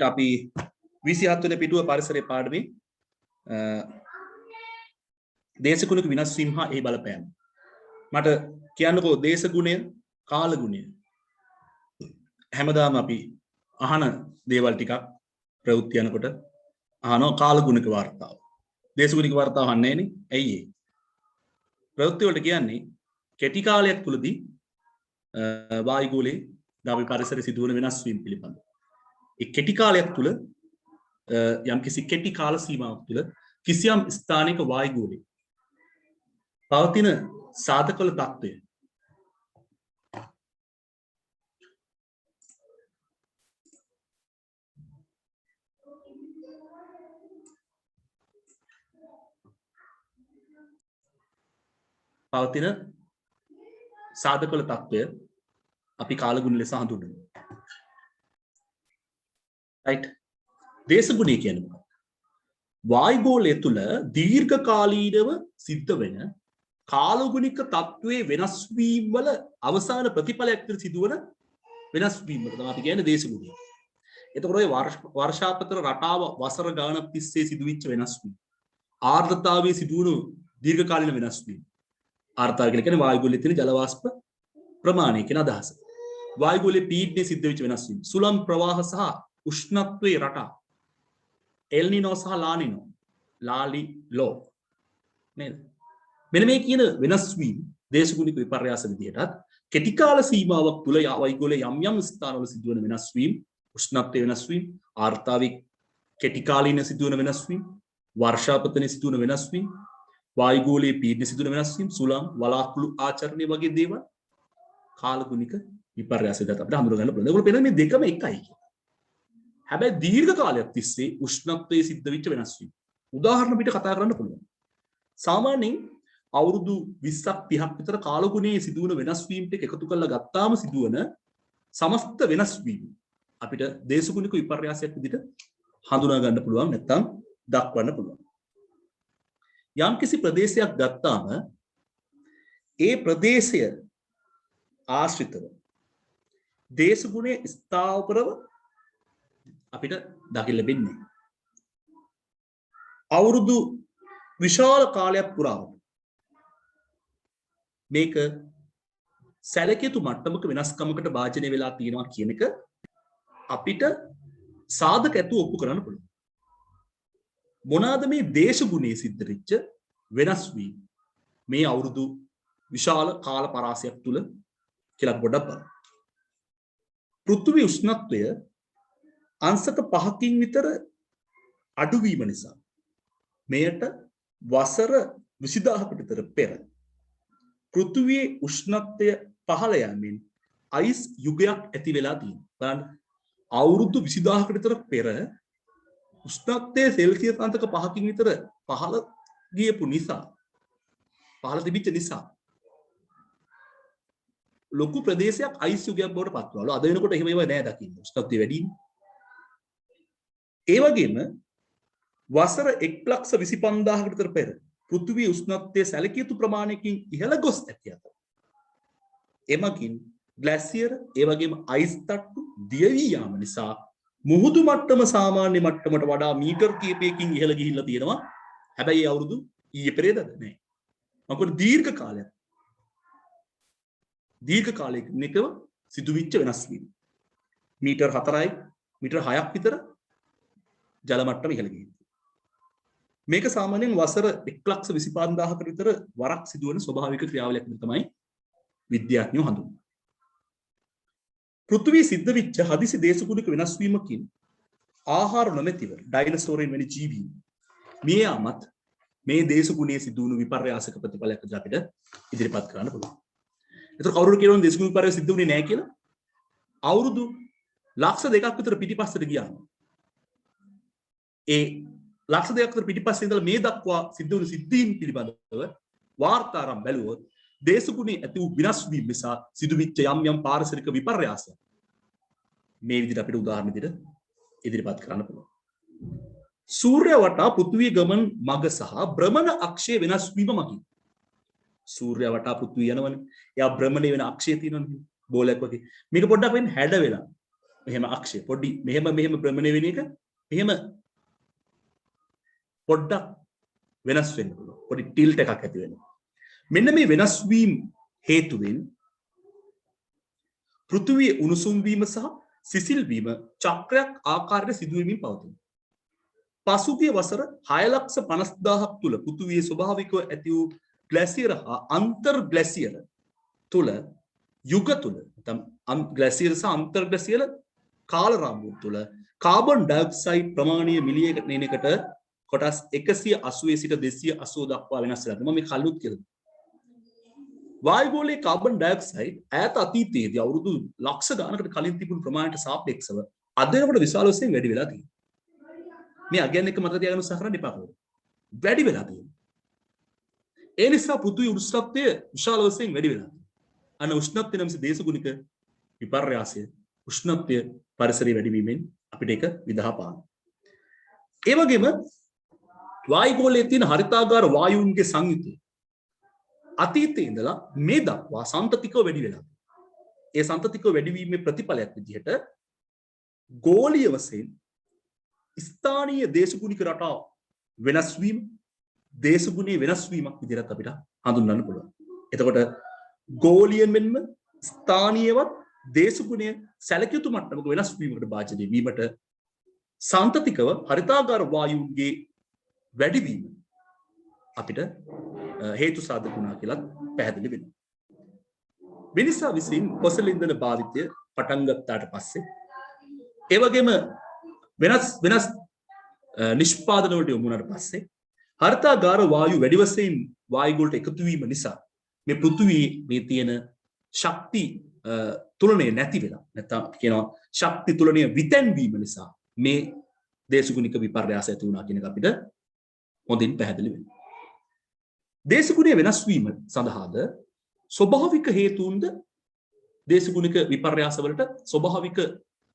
අපි 27 වෙනි පිටුව පරිසරයේ පාඩමේ දේශගුණික විනාශ වීම හා ඒ බලපෑම. මට කියන්නකෝ දේශගුණය කාල ගුණය. හැමදාම අපි අහන දේවල් ටිකක් ප්‍රවෘත්ති යනකොට අහනවා කාල ගුණික වාර්තාව. දේශගුණික වාර්තාව අහන්නේ නේ. ඇයි ඒ? ප්‍රවෘත්ති වලට කියන්නේ කෙටි කාලයක් තුලදී වායුගෝලයේ දාපි පරිසරයේ සිදුවන වෙනස් වීම පිළිබඳ. ඒ කෙටි කාලයක් තුල යම්කිසි කෙටි කාල සීමාවක් තුල කිසියම් ස්ථානික වායුගෝලයේ පවතින සාධකවල තත්ත්වය පවතින සාධකවල තත්ත්වය අපි කාලගුණ ලෙස හඳුන්වනවා. right? දේශගුණය කියන්නේ මොකක්ද? වායුගෝලය තුල දීර්ඝකාලීනව සිද්ධ වෙන කාලගුණික තත්ත්වයේ වෙනස් වීම වල අවසාන ප්‍රතිඵලයක් විදිහට සිදුවන වෙනස් වීම තමයි අපි කියන්නේ දේශගුණය. එතකොට ඔය වර්ෂාපතන රටාව වසර ගානක් තිස්සේ සිදුවිච්ච වෙනස් වීම. ආර්ද්‍රතාවයේ සිදුවන දීර්ඝකාලීන වෙනස් වීම. ආර්ද්‍රතාවය කියන්නේ වායුගෝලයේ තියෙන ජල වාෂ්ප ප්‍රමාණය කියන අදහස. වායුගෝලයේ පීඩනයේ සිද්ධ වෙච්ච වෙනස් වීම. සුළං ප්‍රවාහ සහ උෂ්ණත්වයේ රටා. එල් නිනෝ සහ ලා නිනෝ. ලාලි ලෝ. නේද? මෙන්න මේ කියන වෙනස් වීම දේශගුණික විපර්යාස විදිහටත් කෙටි කාල සීමාවක් තුල වායුගෝලයේ යම් යම් ස්ථානවල සිදුවන වෙනස් වීම, උෂ්ණත්වයේ වෙනස් වීම, ආර්ද්‍රතාවයේ කෙටි කාලීන සිදුවන වෙනස් වීම, වර්ෂාපතනයේ සිදුවන වෙනස් වීම, වායුගෝලයේ පීඩනයේ සිදුවන වෙනස් වීම, සුළං වලාකුළු ආචරණය වගේ දේවල් කාලගුණික විපර්යාසයකට අපිට හඳුනා ගන්න පුළුවන්. ඒගොල්ලෝ පේන මේ දෙකම එකයි. හැබැයි දීර්ඝ කාලයක් තිස්සේ උෂ්ණත්වයේ සිද්ධ වෙච්ච වෙනස් වීම. උදාහරණ පිට කතා කරන්න පුළුවන්. සාමාන්‍යයෙන් අවුරුදු 20ක් 30ක් විතර කාලගුණයේ සිදුවන වෙනස් වීම් ටික එකතු කරලා ගත්තාම සිදුවන සමස්ත වෙනස් වීම අපිට දේශගුණික විපර්යාසයක් විදිහට හඳුනා ගන්න පුළුවන් නැත්නම් දක්වන්න පුළුවන්. යම්කිසි ප්‍රදේශයක් ගත්තාම ඒ ප්‍රදේශය ආශ්‍රිතව දේශගුණයේ ස්ථාවරව අපිට දකින්න ලැබෙන්නේ. අවුරුදු විශාල කාලයක් පුරාවට මේක සැලකිය යුතු මට්ටමක වෙනස්කමකට භාජනය වෙලා තියෙනවා කියන එක අපිට සාධක ඇතුව ඔප්පු කරන්න පුළුවන්. මොනවාද මේ දේශගුණයේ සිද්ධ වෙච්ච වෙනස් වීම මේ අවුරුදු විශාල කාල පරාසයක් තුල කියලා පොඩ්ඩක් බලන්න. පෘථිවි උෂ්ණත්වය අංශක 5කින් විතර අඩුවීම නිසා මෙයට වසර 20000කට විතර පෙර පෘථිවියේ උෂ්ණත්වය පහළ යමින් අයිස් යුගයක් ඇති වෙලා තියෙනවා. බලන්න අවුරුදු 20000කට විතර පෙර උෂ්ණත්වයේ සෙල්සියස් අංශක 5කින් විතර පහළ ගියපු නිසා පහළ තිබිච්ච නිසා ලොකු ප්‍රදේශයක් අයිස් යුගයක් බවට පත් වුණා. අද වෙනකොට එහෙම ඒවා නෑ දකින්න. උෂ්ණත්වය වැඩි. ඒ වගේම වසර 1,25,000කට විතර පෙර පෘථිවි උෂ්ණත්වයේ සැලකිය යුතු ප්‍රමාණයකින් ඉහළ ගොස් ඇති අතර එමගින් ග්ලැසියර් ඒ වගේම අයිස් තට්ටු දිය වී යාම නිසා මුහුදු මට්ටම සාමාන්‍ය මට්ටමට වඩා මීටර් කිහිපයකින් ඉහළ ගිහිල්ලා තියෙනවා. හැබැයි ඒ අවුරුදු ඊයේ පෙරේදද නෑ. මොකද දීර්ඝ කාලයක නිකව සිදුවිච්ච වෙනස් වීම. මීටර් 4යි මීටර් 6ක් විතර ජල මට්ටම ඉහළ ගිහින්. මේක සාමාන්‍යයෙන් වසර 1,25,000කට විතර වරක් සිදුවන ස්වභාවික ක්‍රියාවලියක් තමයි විද්‍යාඥයෝ හඳුන්වන්නේ. පෘථිවිය සිද්ධ වෙච්ච හදිසි දේශගුණික වෙනස් වීමකින් ආහාර නොමැතිව ඩයිනසෝරයන් වැනි ජීවීන් මේ ආමත් මේ දේශගුණයේ සිදුවුණු විපර්යාසක ප්‍රතිඵලයක් අපිට ඉදිරිපත් කරන්න පුළුවන්. ඒතර කවුරුර කියනවා දේශගුණ විපර්යාස සිද්ධ වුණේ නැහැ කියලා? අවුරුදු ලක්ෂ 2ක් විතර පිටිපස්සට ගියාම ඒ ලක්ෂ 2ක් විතර පිටිපස්සේ ඉඳලා මේ දක්වා සිද්ධ වුණු සිද්ධීන් පිළිබඳව වාර්තාරම් බැලුවොත් දේශගුණයේ ඇති වූ විනාශ වීම නිසා සිදුවිච්ච යම් යම් පාරිසරික විපර්යාස මේ විදිහට අපිට උදාහරණ විදිහට ඉදිරිපත් කරන්න පුළුවන්. සූර්යය වටා පෘථිවිය ගමන් මඟ සහ භ්‍රමණ අක්ෂයේ වෙනස් වීම මගින් සූර්යය වටා පෘථිවිය යනවනේ. එයා භ්‍රමණය වෙන අක්ෂය තියෙනවනේ. බෝලයක් වගේ. මේක පොඩ්ඩක් වෙන්න හැඩ වෙලා මෙහෙම අක්ෂය පොඩි මෙහෙම භ්‍රමණය වෙන එක මෙහෙම පොඩ්ඩක් වෙනස් වෙන්න පුළුවන්. පොඩි ටිල්ට් එකක් ඇති වෙනවා. මෙන්න මේ වෙනස් වීම හේතුවෙන් පෘථිවියේ උණුසුම් වීම සහ සිසිල් වීම චක්‍රයක් ආකාරයට සිදුවෙමින් පවතිනවා. පසුගිය වසර 6,50,000ක් තුල පෘථිවියේ ස්වභාවිකව ඇති වූ ග්ලැසියර් හා අන්තර් ග්ලැසියර් තුල යුග තුල නැත්නම් ග්ලැසියර් සහ අන්තර් ග්ලැසියර් කාල රාමුව තුල කාබන් ඩයොක්සයිඩ් ප්‍රමාණය මිලියකට නේනකට කොටස් 180 සිට 280 දක්වා වෙනස් වෙනවා. මම මේ කලිනුත් කියලා. වායුගෝලයේ කාබන් ඩයොක්සයිඩ් ඈත අතීතයේදී අවුරුදු ලක්ෂ ගණනකට කලින් තිබුණු ප්‍රමාණයට සාපේක්ෂව අද වෙනකොට විශාල වශයෙන් වැඩි වෙලා තියෙනවා. මේ අගයන් එක මතක තියාගන්න උත්සාහ කරන්න එපා කවුරු. වැඩි වෙලා තියෙනවා. ඒ නිසා පෘථිවි උෂ්ණත්වය විශාල වශයෙන් වැඩි වෙලා තියෙනවා. අන්න උෂ්ණත්වය නම් දේශගුණික විපර්යාසය උෂ්ණත්වය පරිසරයේ වැඩි වීමෙන් අපිට ඒක විදහා පාන. ඒ වගේම වායුගෝලයේ තියෙන හරිතාගාර වායුන්ගේ සංයුතිය අතීතයේ ඉඳලා මේ දක්වා සම්තතිකව වැඩි වෙලා. ඒ සම්තතිකව වැඩි වීමේ ප්‍රතිඵලයක් විදිහට ගෝලීය වශයෙන් ස්ථානීය දේශගුණික රටාව වෙනස් වීම දේශගුණයේ වෙනස් වීමක් විදිහට අපිට හඳුන්වන්න පුළුවන්. එතකොට ගෝලීය මෙන්ම ස්ථානීයවත් දේශගුණය සැලකිය යුතු මට්ටමක වෙනස් වීමකට භාජනය වීමට සම්තතිකව හරිතාගාර වායුන්ගේ වැඩිවීම අපිට හේතු සාධක වුණා කියලා පැහැදිලි වෙනවා. මිනිසා විසින් ෆොසිල් ඉන්ධන භාවිතය පටන් ගත්තාට පස්සේ ඒ වගේම වෙනස් නිෂ්පාදන වලට යොමු වුණාට පස්සේ හරිතාගාර වායු වැඩි වශයෙන් වායුගෝලට එකතු වීම නිසා මේ පෘථිවියේ මේ තියෙන ශක්ති තුලනය නැති වෙලා නැත්නම් කියනවා ශක්ති තුලනය විතැන්වීම නිසා මේ දේශගුණික විපර්යාසය ඇති වුණා කියන එක අපිට හොඳින් පැහැදිලි වෙනවා. දේශගුණයේ වෙනස් වීම සඳහාද ස්වභාවික හේතුන්ද දේශගුණික විපර්යාස වලට ස්වභාවික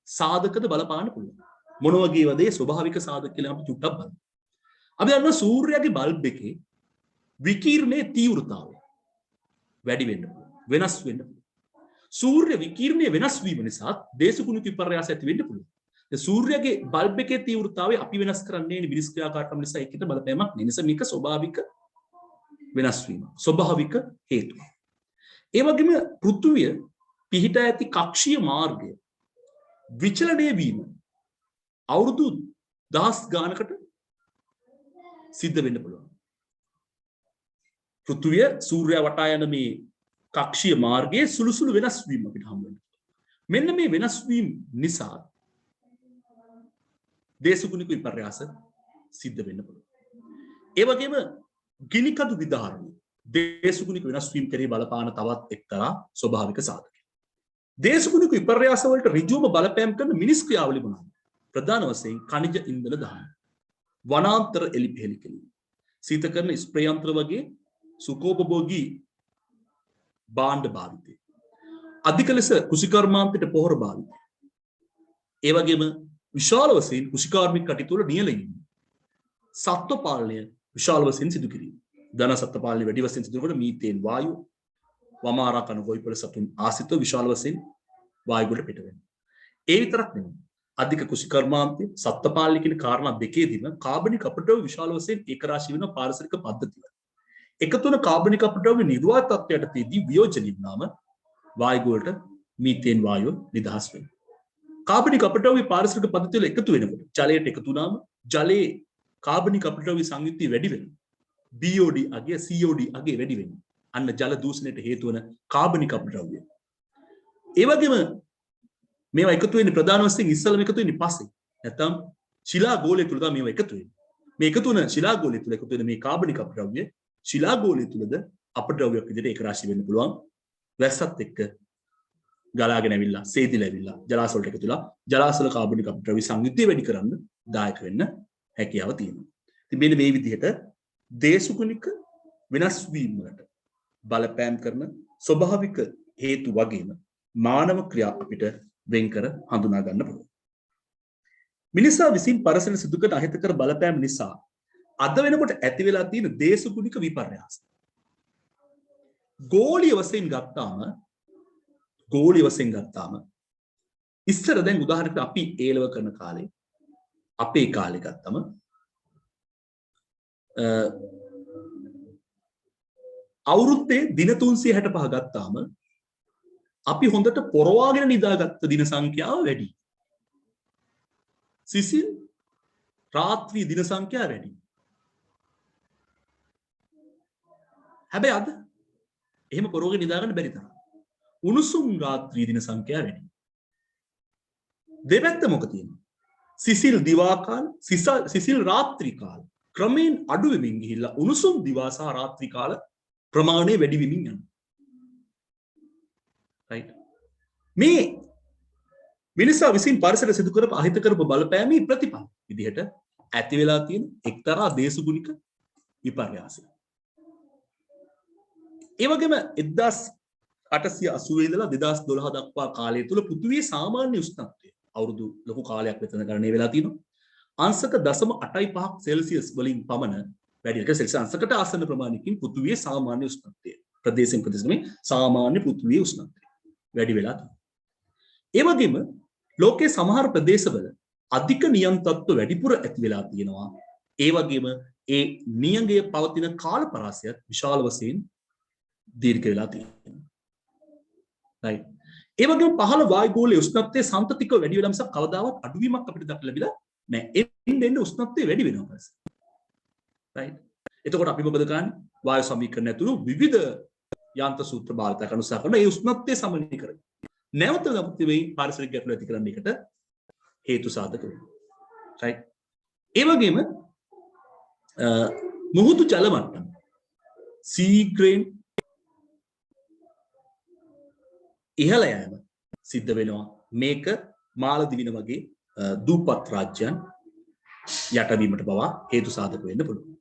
සාධකද බලපාන්න පුළුවන්. මොන වගේ වදේ ස්වභාවික සාධක කියලා අපි චුට්ටක් බලමු. අපි දන්නවා සූර්යයාගේ බල්බ් එකේ විකිරණයේ තීව්‍රතාවය වැඩි වෙන්න පුළුවන්. වෙනස් වෙන්න පුළුවන්. සූර්ය විකිරණයේ වෙනස් වීම නිසා දේශගුණික විපර්යාස ඇති වෙන්න පුළුවන්. සූර්යයාගේ බල්බ් එකේ තීව්‍රතාවය අපි වෙනස් කරන්නේ මිනිස් ක්‍රියාකාරකම් නිසා ඒකට බලපෑමක් නෙවෙයි. නිසා මේක ස්වභාවික වෙනස් වීම. ස්වභාවික හේතු. ඒ වගේම පෘථුවිය පිහිට ඇති කක්ෂීය මාර්ගය විචලනය වීම අවුරුදු දහස් ගානකට සිද්ධ වෙන්න පුළුවන්. පෘථුවිය සූර්යයා වටා යන මේ කක්ෂීය මාර්ගයේ සුළු සුළු වෙනස් වීම අපිට හම්බ වෙනවා. මෙන්න මේ වෙනස් වීම නිසා දේශගුණික විපර්යාස සිද්ධ වෙන්න පුළුවන්. ඒ වගේම ගිනිකඩු විදාරණය දේශගුණික වෙනස් වීම කෙරෙහි බලපාන තවත් එක්තරා ස්වභාවික සාධකයක්. දේශගුණික විපර්යාස වලට ඍජුවම බලපෑම් කරන මිනිස් ක්‍රියාවලිය මොනවාද? ප්‍රධාන වශයෙන් ඛනිජ ඉන්ධන දහන, වනාන්තර එලිපෙහෙලි කිරීම, සීතකරණ ස්ප්‍රේ යන්ත්‍ර වගේ සුඛෝපභෝගී භාණ්ඩ භාවිතය, අධික ලෙස කෘෂිකර්මාන්තයට පොහොර භාවිතය, ඒ වගේම විශාල වශයෙන් කෘෂිකාර්මික කටයුතු වල නියැලීම, සත්ව පාලනය විශාල වශයෙන් සිදු කිරීම. ධන සත්ව පාලනය වැඩි වශයෙන් සිදු කරනකොට මීතේන් වායු වමාරා කන ගොවිපළ සතුන් ආසිත විශාල වශයෙන් වායුවලට පිට වෙනවා. ඒ විතරක් නෙමෙයි. අධික කෘෂිකර්මාන්තය සත්ව පාලනය කියන කාරණා දෙකේදීම කාබනික අපටෝව විශාල වශයෙන් ඒකරාශී වෙන පාරිසරික පද්ධතිය. එකතු වෙන කාබනික අපටෝවේ නිර්වාත තත්ත්වයට තේදී වියෝජනය වුණාම වායුවලට මීතේන් වායුව නිදහස් වෙනවා. කාබනික අපටෝවේ පාරිසරික පද්ධතිය වල එකතු වෙනකොට ජලයට එකතු වුණාම ජලයේ කාබනික අපටෝවේ සංයුක්තිය වැඩි වෙනවා. BOD අගය COD අගය වැඩි වෙනවා. අන්න ජල දූෂණයට හේතු වන කාබනික අපද්‍රව්‍ය. ඒ වගේම මේවා එකතු වෙන්නේ ප්‍රධාන වශයෙන් ඉස්සලම එකතු වෙන්නේ පස්සේ. නැත්නම් ශිලා ගෝලය තුල තමයි මේවා එකතු වෙන්නේ. මේ එකතු වෙන ශිලා ගෝලය තුල එකතු වෙන මේ කාබනික අපද්‍රව්‍ය ශිලා ගෝලය තුලද අපද්‍රව්‍යයක් විදිහට ඒක රාශී වෙන්න පුළුවන්. වැස්සත් එක්ක ගලාගෙන ඇවිල්ලා සේදිලා ඇවිල්ලා ජලාශ වලට එකතු වෙලා ජලාශ වල කාබනික අපද්‍රව්‍ය සංයුක්තිය වැඩි කරන්න දායක වෙන්න හැකියාව තියෙනවා. ඉතින් මෙන්න මේ විදිහට දේශගුණික වෙනස් වීම වලට බලපෑම් කරන ස්වභාවික හේතු වගේම මානව ක්‍රියා අපිට වෙන් කර හඳුනා ගන්න පුළුවන්. මිනිසා විසින් පරිසර සිදු කරන අහිතකර බලපෑම් නිසා අද වෙනකොට ඇති වෙලා තියෙන දේශගුණික විපර්යාස. ගෝලීය වශයෙන් ගත්තාම ඉස්සර දැන් උදාහරණයකට අපි ඒලව කරන කාලේ අපේ කාලේ ගත්තම අවුරුද්දේ දින 365 ගත්තාම අපි හොඳට පොරවාගෙන නිදාගත්ත දින සංඛ්‍යාව වැඩි. සිසිල් රාත්‍රී දින සංඛ්‍යාව වැඩි. හැබැයි අද එහෙම පොරවගෙන නිදාගන්න බැරි තරම්. උණුසුම් රාත්‍රී දින සංඛ්‍යාව වැඩි. දෙපැත්ත මොකද තියෙන්නේ? සිසිල් දිවා කාල, සිසිල් රාත්‍රී කාල ක්‍රමයෙන් අඩු වෙමින් ගිහිල්ලා උණුසුම් දිවා සහ රාත්‍රී කාල ප්‍රමාණය වැඩි වෙමින් යනවා. right මේ මිනිසා විසින් පරිසරයට සිදු කරපු අහිත කරපු බලපෑමේ ප්‍රතිඵල විදිහට ඇති වෙලා තියෙන එක්තරා දේශගුණික විපර්යාසය. ඒ වගේම 1880 ඉඳලා 2012 දක්වා කාලය තුල පෘථිවියේ සාමාන්‍ය උෂ්ණත්වය අවුරුදු ලොකු කාලයක් මෙතන ගණනය වෙලා තිනවා. අංශක 0.85ක් සෙල්සියස් වලින් පමණ වැඩි. ඒක සෙල්සියස් අංශකට ආසන්න ප්‍රමාණයකින් පෘථිවියේ සාමාන්‍ය උෂ්ණත්වය ප්‍රදේශයෙන් ප්‍රදේශෙම සාමාන්‍ය පෘථිවියේ උෂ්ණත්වය වැඩි වෙලා තියෙනවා. ඒ වගේම ලෝකයේ සමහර ප්‍රදේශවල අධික නියම් තත්ත්ව වැඩිපුර ඇති වෙලා තියෙනවා. ඒ වගේම ඒ නියඟයේ පවතින කාල පරාසයත් විශාල වශයෙන් දීර්ඝ වෙලා තියෙනවා. right ඒ වගේම පහළ වායුගෝලයේ උෂ්ණත්වයේ සම්පතික වැඩි වෙලා මිසක් කවදාවත් අඩුවීමක් අපිට දක්වලා ලැබිලා නැහැ. එන්න උෂ්ණත්වය වැඩි වෙනවා පස්සේ. right එතකොට අපි මොකද කරන්නේ? වායු සමීකරණ ඇතුළු විවිධ යාන්ත්‍ර සූත්‍ර භාවිත කරන උත්සාහ කරන ඒ උෂ්ණත්වය සමනය කරගන්න. නැවත නමුත් මේ පාරිසරික ගැටලු ඇති කරන්න එකට හේතු සාධක වෙනවා. right ඒ වගේම මුහුදු ජල මට්ටම සීග්‍රේන් ඉහළ යෑම සිද්ධ වෙනවා. මේක මාලදිවින වගේ දූපත් රාජ්‍යයන් යටවීමට පවා හේතු සාධක වෙන්න පුළුවන්.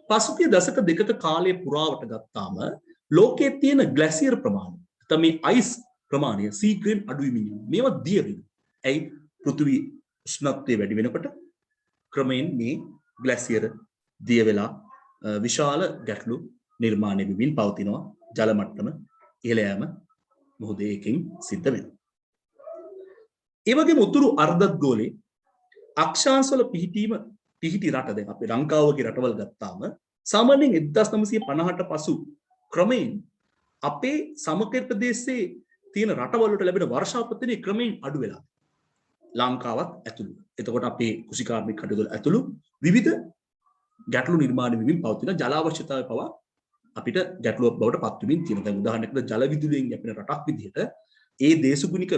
පසුගිය දශක දෙකක කාලය පුරාවට ගත්තාම ලෝකයේ තියෙන ග්ලැසියර් ප්‍රමාණය නැත්නම් මේ අයිස් ප්‍රමාණය සීග්‍රේන් අඩු වෙමින් යනවා. මේවා දිය වෙනවා. ඇයි? පෘථිවි උෂ්ණත්වය වැඩි වෙනකොට ක්‍රමයෙන් මේ ග්ලැසියර් දිය වෙලා විශාල ගැටලු නිර්මාණය වෙමින් පවතිනවා. ජල මට්ටම ඉහළ යෑම මොහොතේ එකකින් සිද්ධ වෙනවා. ඒ වගේම උතුරු අර්ධගෝලයේ අක්ෂාංශවල පිහිටි රට දැන් අපි ලංකාව වගේ රටවල් ගත්තාම සාමාන්‍යයෙන් 1950ට පසු ක්‍රමයෙන් අපේ සමකර ප්‍රදේශයේ තියෙන රටවල් වලට ලැබෙන වර්ෂාපතනයේ ක්‍රමයෙන් අඩු වෙලා ලංකාවත් ඇතුළු. එතකොට අපේ කෘෂිකාර්මික කටයුතු ඇතුළු විවිධ ගැටලු නිර්මාණය වෙමින් පවතින ජල අවශ්‍යතාවය පවා අපිට ගැටලුවක් බවට පත් වෙමින් තියෙනවා. දැන් උදාහරණයකට ජල විදුලියෙන් යැපෙන රටක් විදිහට ඒ දේශගුණික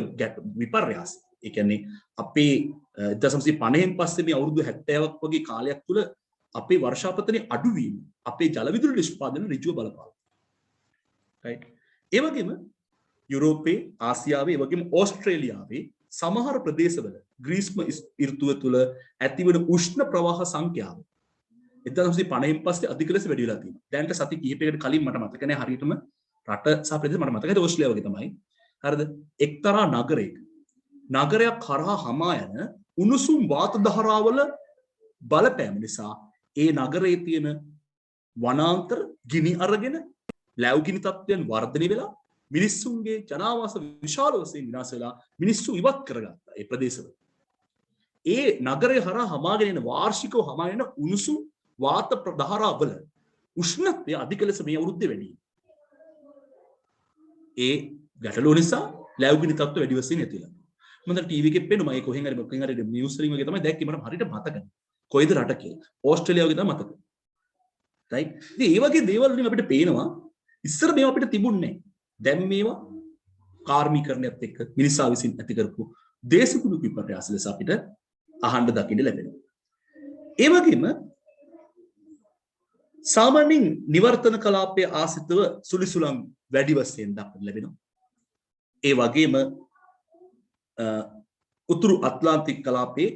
විපර්යාස. ඒ කියන්නේ අපේ 1950න් පස්සේ මේ අවුරුදු 70ක් වගේ කාලයක් තුල අපේ වර්ෂාපතනයේ අඩුවීම අපේ ජල විදුලි නිෂ්පාදන ඍජුව බලපානවා. right ඒ වගේම යුරෝපයේ ආසියාවේ ඒ වගේම ඕස්ට්‍රේලියාවේ සමහර ප්‍රදේශවල ග්‍රීස්ම ඍතුව තුල ඇතිවන උෂ්ණ ප්‍රවාහ සංඛ්‍යාව 1950න් පස්සේ අධික ලෙස වැඩි වෙලා තියෙනවා. දැන්ට සති කිහිපයකට කලින් මට මතක නැහැ හරියටම රට සහ ප්‍රදේශ මට මතකයි ඕස්ට්‍රේලියාව වගේ තමයි. හරිද? එක්තරා නගරයක් කරහා හමා යන උණුසුම් වාත ධාරාවල බලපෑම නිසා ඒ නගරයේ තියෙන වනාන්තර ගිනි අරගෙන ලැබුගිනි තත්ත්වයන් වර්ධනය වෙලා මිනිස්සුන්ගේ ජනාවාස විශාල වශයෙන් විනාශ වෙලා මිනිස්සු ඉවත් කරගත්තා ඒ ප්‍රදේශවල. ඒ නගරය හරහා හමාගෙන එන වාර්ෂිකව හමාගෙන එන උණුසුම් වාත ප්‍රධාරාවල උෂ්ණත්වය අධික ලෙස මේ අවුරුද්දේ වැඩි. ඒ ගැටලුව නිසා ලැබුගිනි තත්ත්ව වැඩි වශයෙන් ඇතිලා. මම ටීවී එකේ පෙන්නුවා මේ කොහෙන් හරි නිවුස් වලින් වගේ තමයි දැක්කේ මට හරියට මතක නැහැ. කොයිද රට කියලා. ඕස්ට්‍රේලියාව වගේ තමයි මතක. right ඉතින් මේ වගේ දේවල් වලින් අපිට පේනවා ඉස්සර මේවා අපිට තිබුණේ නැහැ. දැන් මේවා කාර්මීකරණයත් එක්ක මිනිසා විසින් ඇති කරපු දේශගුණික විපර්යාස ලෙස අපිට අහන්න දකින්න ලැබෙනවා. ඒ වගේම සාමාන්‍යයෙන් නිවර්තන කලාපයේ ආසිතව සුලිසුලම් වැඩි වශයෙන් දක්වන්න ලැබෙනවා. ඒ වගේම උතුරු ඇට්ලාන්ටික් කලාපයේ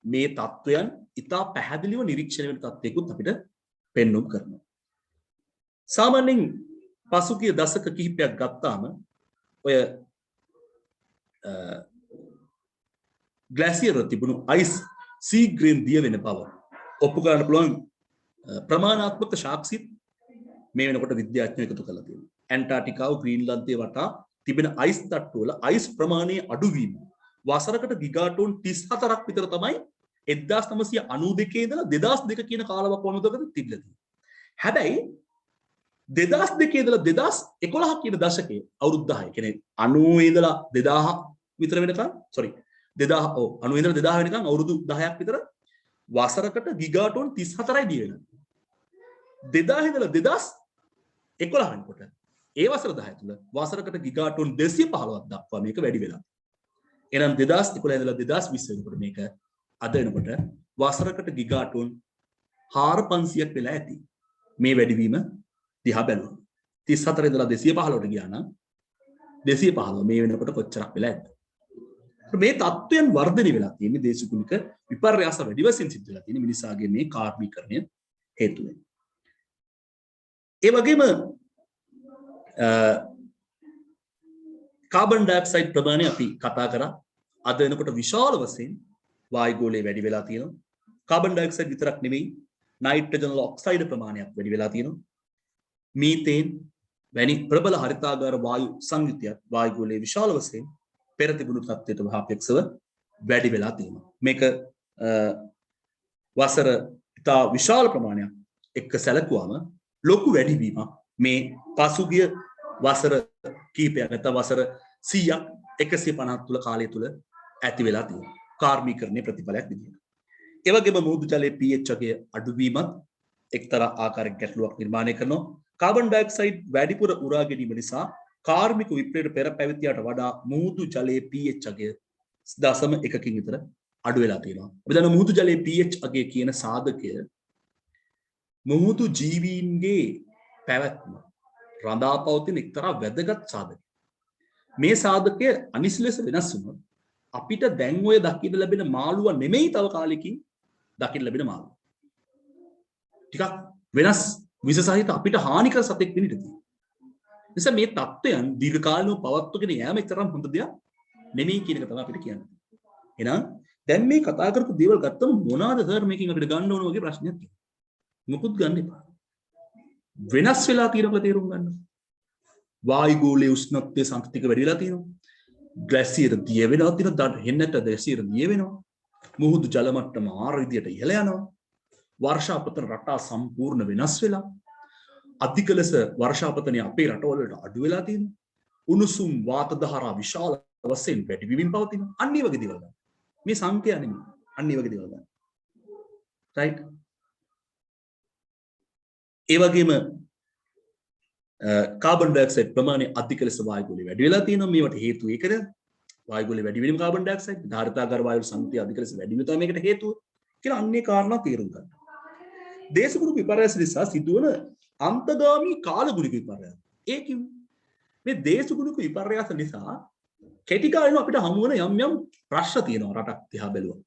මේ තත්වයන් ඉතා පැහැදිලිව නිරීක්ෂණය වෙන තත්ත්වයකුත් අපිට පෙන්වුම් කරනවා. සාමාන්‍යයෙන් පසුගිය දශක කිහිපයක් ගත්තාම ඔය ග්ලැසියර් තිබුණු අයිස් සීග්‍රේන් දිය වෙන බව ඔප්පු කරන්න පුළුවන් ප්‍රමාණාත්මක සාක්ෂිත් මේ වෙනකොට විද්‍යාඥයෝ එකතු කරලා තියෙනවා. ඇන්ටාර්ක්ටිකාව ග්‍රීන්ලන්තය වටා තිබෙන අයිස් තට්ටුවල අයිස් ප්‍රමාණයේ අඩුවීම වසරකට ගිගාටෝන් 34ක් විතර තමයි 1992 ඉඳලා 2002 කියන කාලවකවානුවකදී තිබිලා තියෙන්නේ. හැබැයි 2002 ඉඳලා 2011 කියන දශකයේ අවුරුදු 10 කියන්නේ 90 ඉඳලා 2000 විතර වෙනකන් 90 ඉඳලා 2000 වෙනකන් අවුරුදු 10ක් විතර වසරකට ගිගාටෝන් 34යි දිය වෙනවා. 2000 ඉඳලා 2011 වෙනකොට ඒ වසර 10 තුල වසරකට ගිගාටෝන් 215ක් දක්වා මේක වැඩි වෙලා. එහෙනම් 2011 ඉඳලා 2020 වෙනකොට මේක අද වෙනකොට වසරකට ගිගාටෝන් 4500ක් වෙලා ඇති. මේ වැඩිවීම දිහා බැලුවම 34 ඉඳලා 215ට ගියා නම් 215 මේ වෙනකොට කොච්චරක් වෙලා ඇද්ද? මේ තත්ත්වයන් වර්ධනය වෙලා තියෙන්නේ දේශගුණික විපර්යාස වැඩි වශයෙන් සිද්ධ වෙලා තියෙන මිනිසාගේ මේ කාර්මීකරණය හේතුවෙන්. ඒ වගේම කාබන් ඩයොක්සයිඩ් ප්‍රමාණය අපි කතා කරා. අද වෙනකොට විශාල වශයෙන් වායුගෝලයේ වැඩි වෙලා තියෙනවා. කාබන් ඩයොක්සයිඩ් විතරක් නෙමෙයි නයිට්‍රජන් ඔක්සයිඩ් ප්‍රමාණයක් වැඩි වෙලා තියෙනවා. මීතේන් වැනි ප්‍රබල හරිතාගාර වායු සංයුතියක් වායුගෝලයේ විශාල වශයෙන් පෙර තිබුණු තත්ත්වයට සාපේක්ෂව වැඩි වෙලා තියෙනවා. මේක වසර ඉතා විශාල ප්‍රමාණයක් එක්ක සැලකුවාම ලොකු වැඩිවීමක් මේ පසුගිය වසර කීපයක් නැත්නම් වසර 100ක් 150 තුල කාලය තුල ඇති වෙලා තියෙනවා. කාර්මීකරණයේ ප්‍රතිඵලයක් විදිහට. ඒ වගේම මුහුදු ජලයේ pH එකේ අඩුවීමත් එක්තරා ආකාරයක ගැටලුවක් නිර්මාණය කරනවා. කාබන් ඩයොක්සයිඩ් වැඩිපුර උරා ගැනීම නිසා කාර්මික විප්ලවයට පෙර පැවතියට වඩා මුහුදු ජලයේ pH අගය 0.1කින් විතර අඩු වෙලා තියෙනවා. අපි දන්නවා මුහුදු ජලයේ pH අගය කියන සාධකය මුහුදු ජීවීන්ගේ පැවැත්ම රඳා පවතින එක්තරා වැදගත් සාධකයක්. මේ සාධකය අනිසි ලෙස වෙනස් වුණොත් අපිට දැන් ඔය දකින්න ලැබෙන මාළුව නෙමෙයි තව කාලෙකින් දකින්න ලැබෙන මාළුව. ටිකක් වෙනස් විස සහිත අපිට හානිකර සතෙක් වෙන්න ඉඩ තියෙනවා. නිසා මේ தත්ත්වයන් දීර්ඝකාලීනව පවත්වාගෙන යෑම එතරම් හොඳ දෙයක් නෙමෙයි කියන එක තමයි අපිට කියන්නේ. එහෙනම් දැන් මේ කතා කරපු දේවල් ගත්තම මොනවාද සර් මේකෙන් අපිට ගන්න ඕන වගේ ප්‍රශ්නයක් තියෙනවා. මොකුත් ගන්න එපා. වෙනස් වෙලා තියෙනවා තේරුම් ගන්න. වායුගෝලයේ උෂ්ණත්වයේ සංකෘතික වැඩි වෙලා තියෙනවා. ග්ලැසියර් දිය වෙනවා තියෙනවා. හෙන්නට ග්ලැසියර් දිය වෙනවා. මුහුදු ජල මට්ටම ආර විදියට ඉහළ යනවා. වර්ෂාපතන රටා සම්පූර්ණ වෙනස් වෙලා අධික ලෙස වර්ෂාපතනය අපේ රටවලට අඩු වෙලා තියෙනවා. උණුසුම් වාත දහරා විශාල වශයෙන් වැඩි වෙමින් පවතිනවා. අන්න ඒ වගේ දේවල් ගන්න. මේ සංඛ්‍යා නෙමෙයි. අන්න ඒ වගේ දේවල් ගන්න. රයිට්. ඒ වගේම කාබන් ඩයොක්සයිඩ් ප්‍රමාණය අධික ලෙස වායුගෝලයේ වැඩි වෙලා තියෙනවා. මේවට හේතුව ඒකද? වායුගෝලයේ වැඩි වීම කාබන් ඩයොක්සයිඩ් ධාරිතාගාර වායු සංයුතිය අධික ලෙස වැඩි වීම තමයි මේකට හේතුව කියලා අන්නේ කාරණා තේරුම් ගන්න. දේශගුණික විපර්යාස නිසා සිදුවන අන්තගාමී කාලගුණික විපර්යාස. ඒ කිව්වේ මේ දේශගුණික විපර්යාස නිසා කෙටි කාලිනව අපිට හමු වෙන යම් යම් ප්‍රශ්න තියෙනවා රටක් දිහා බැලුවම.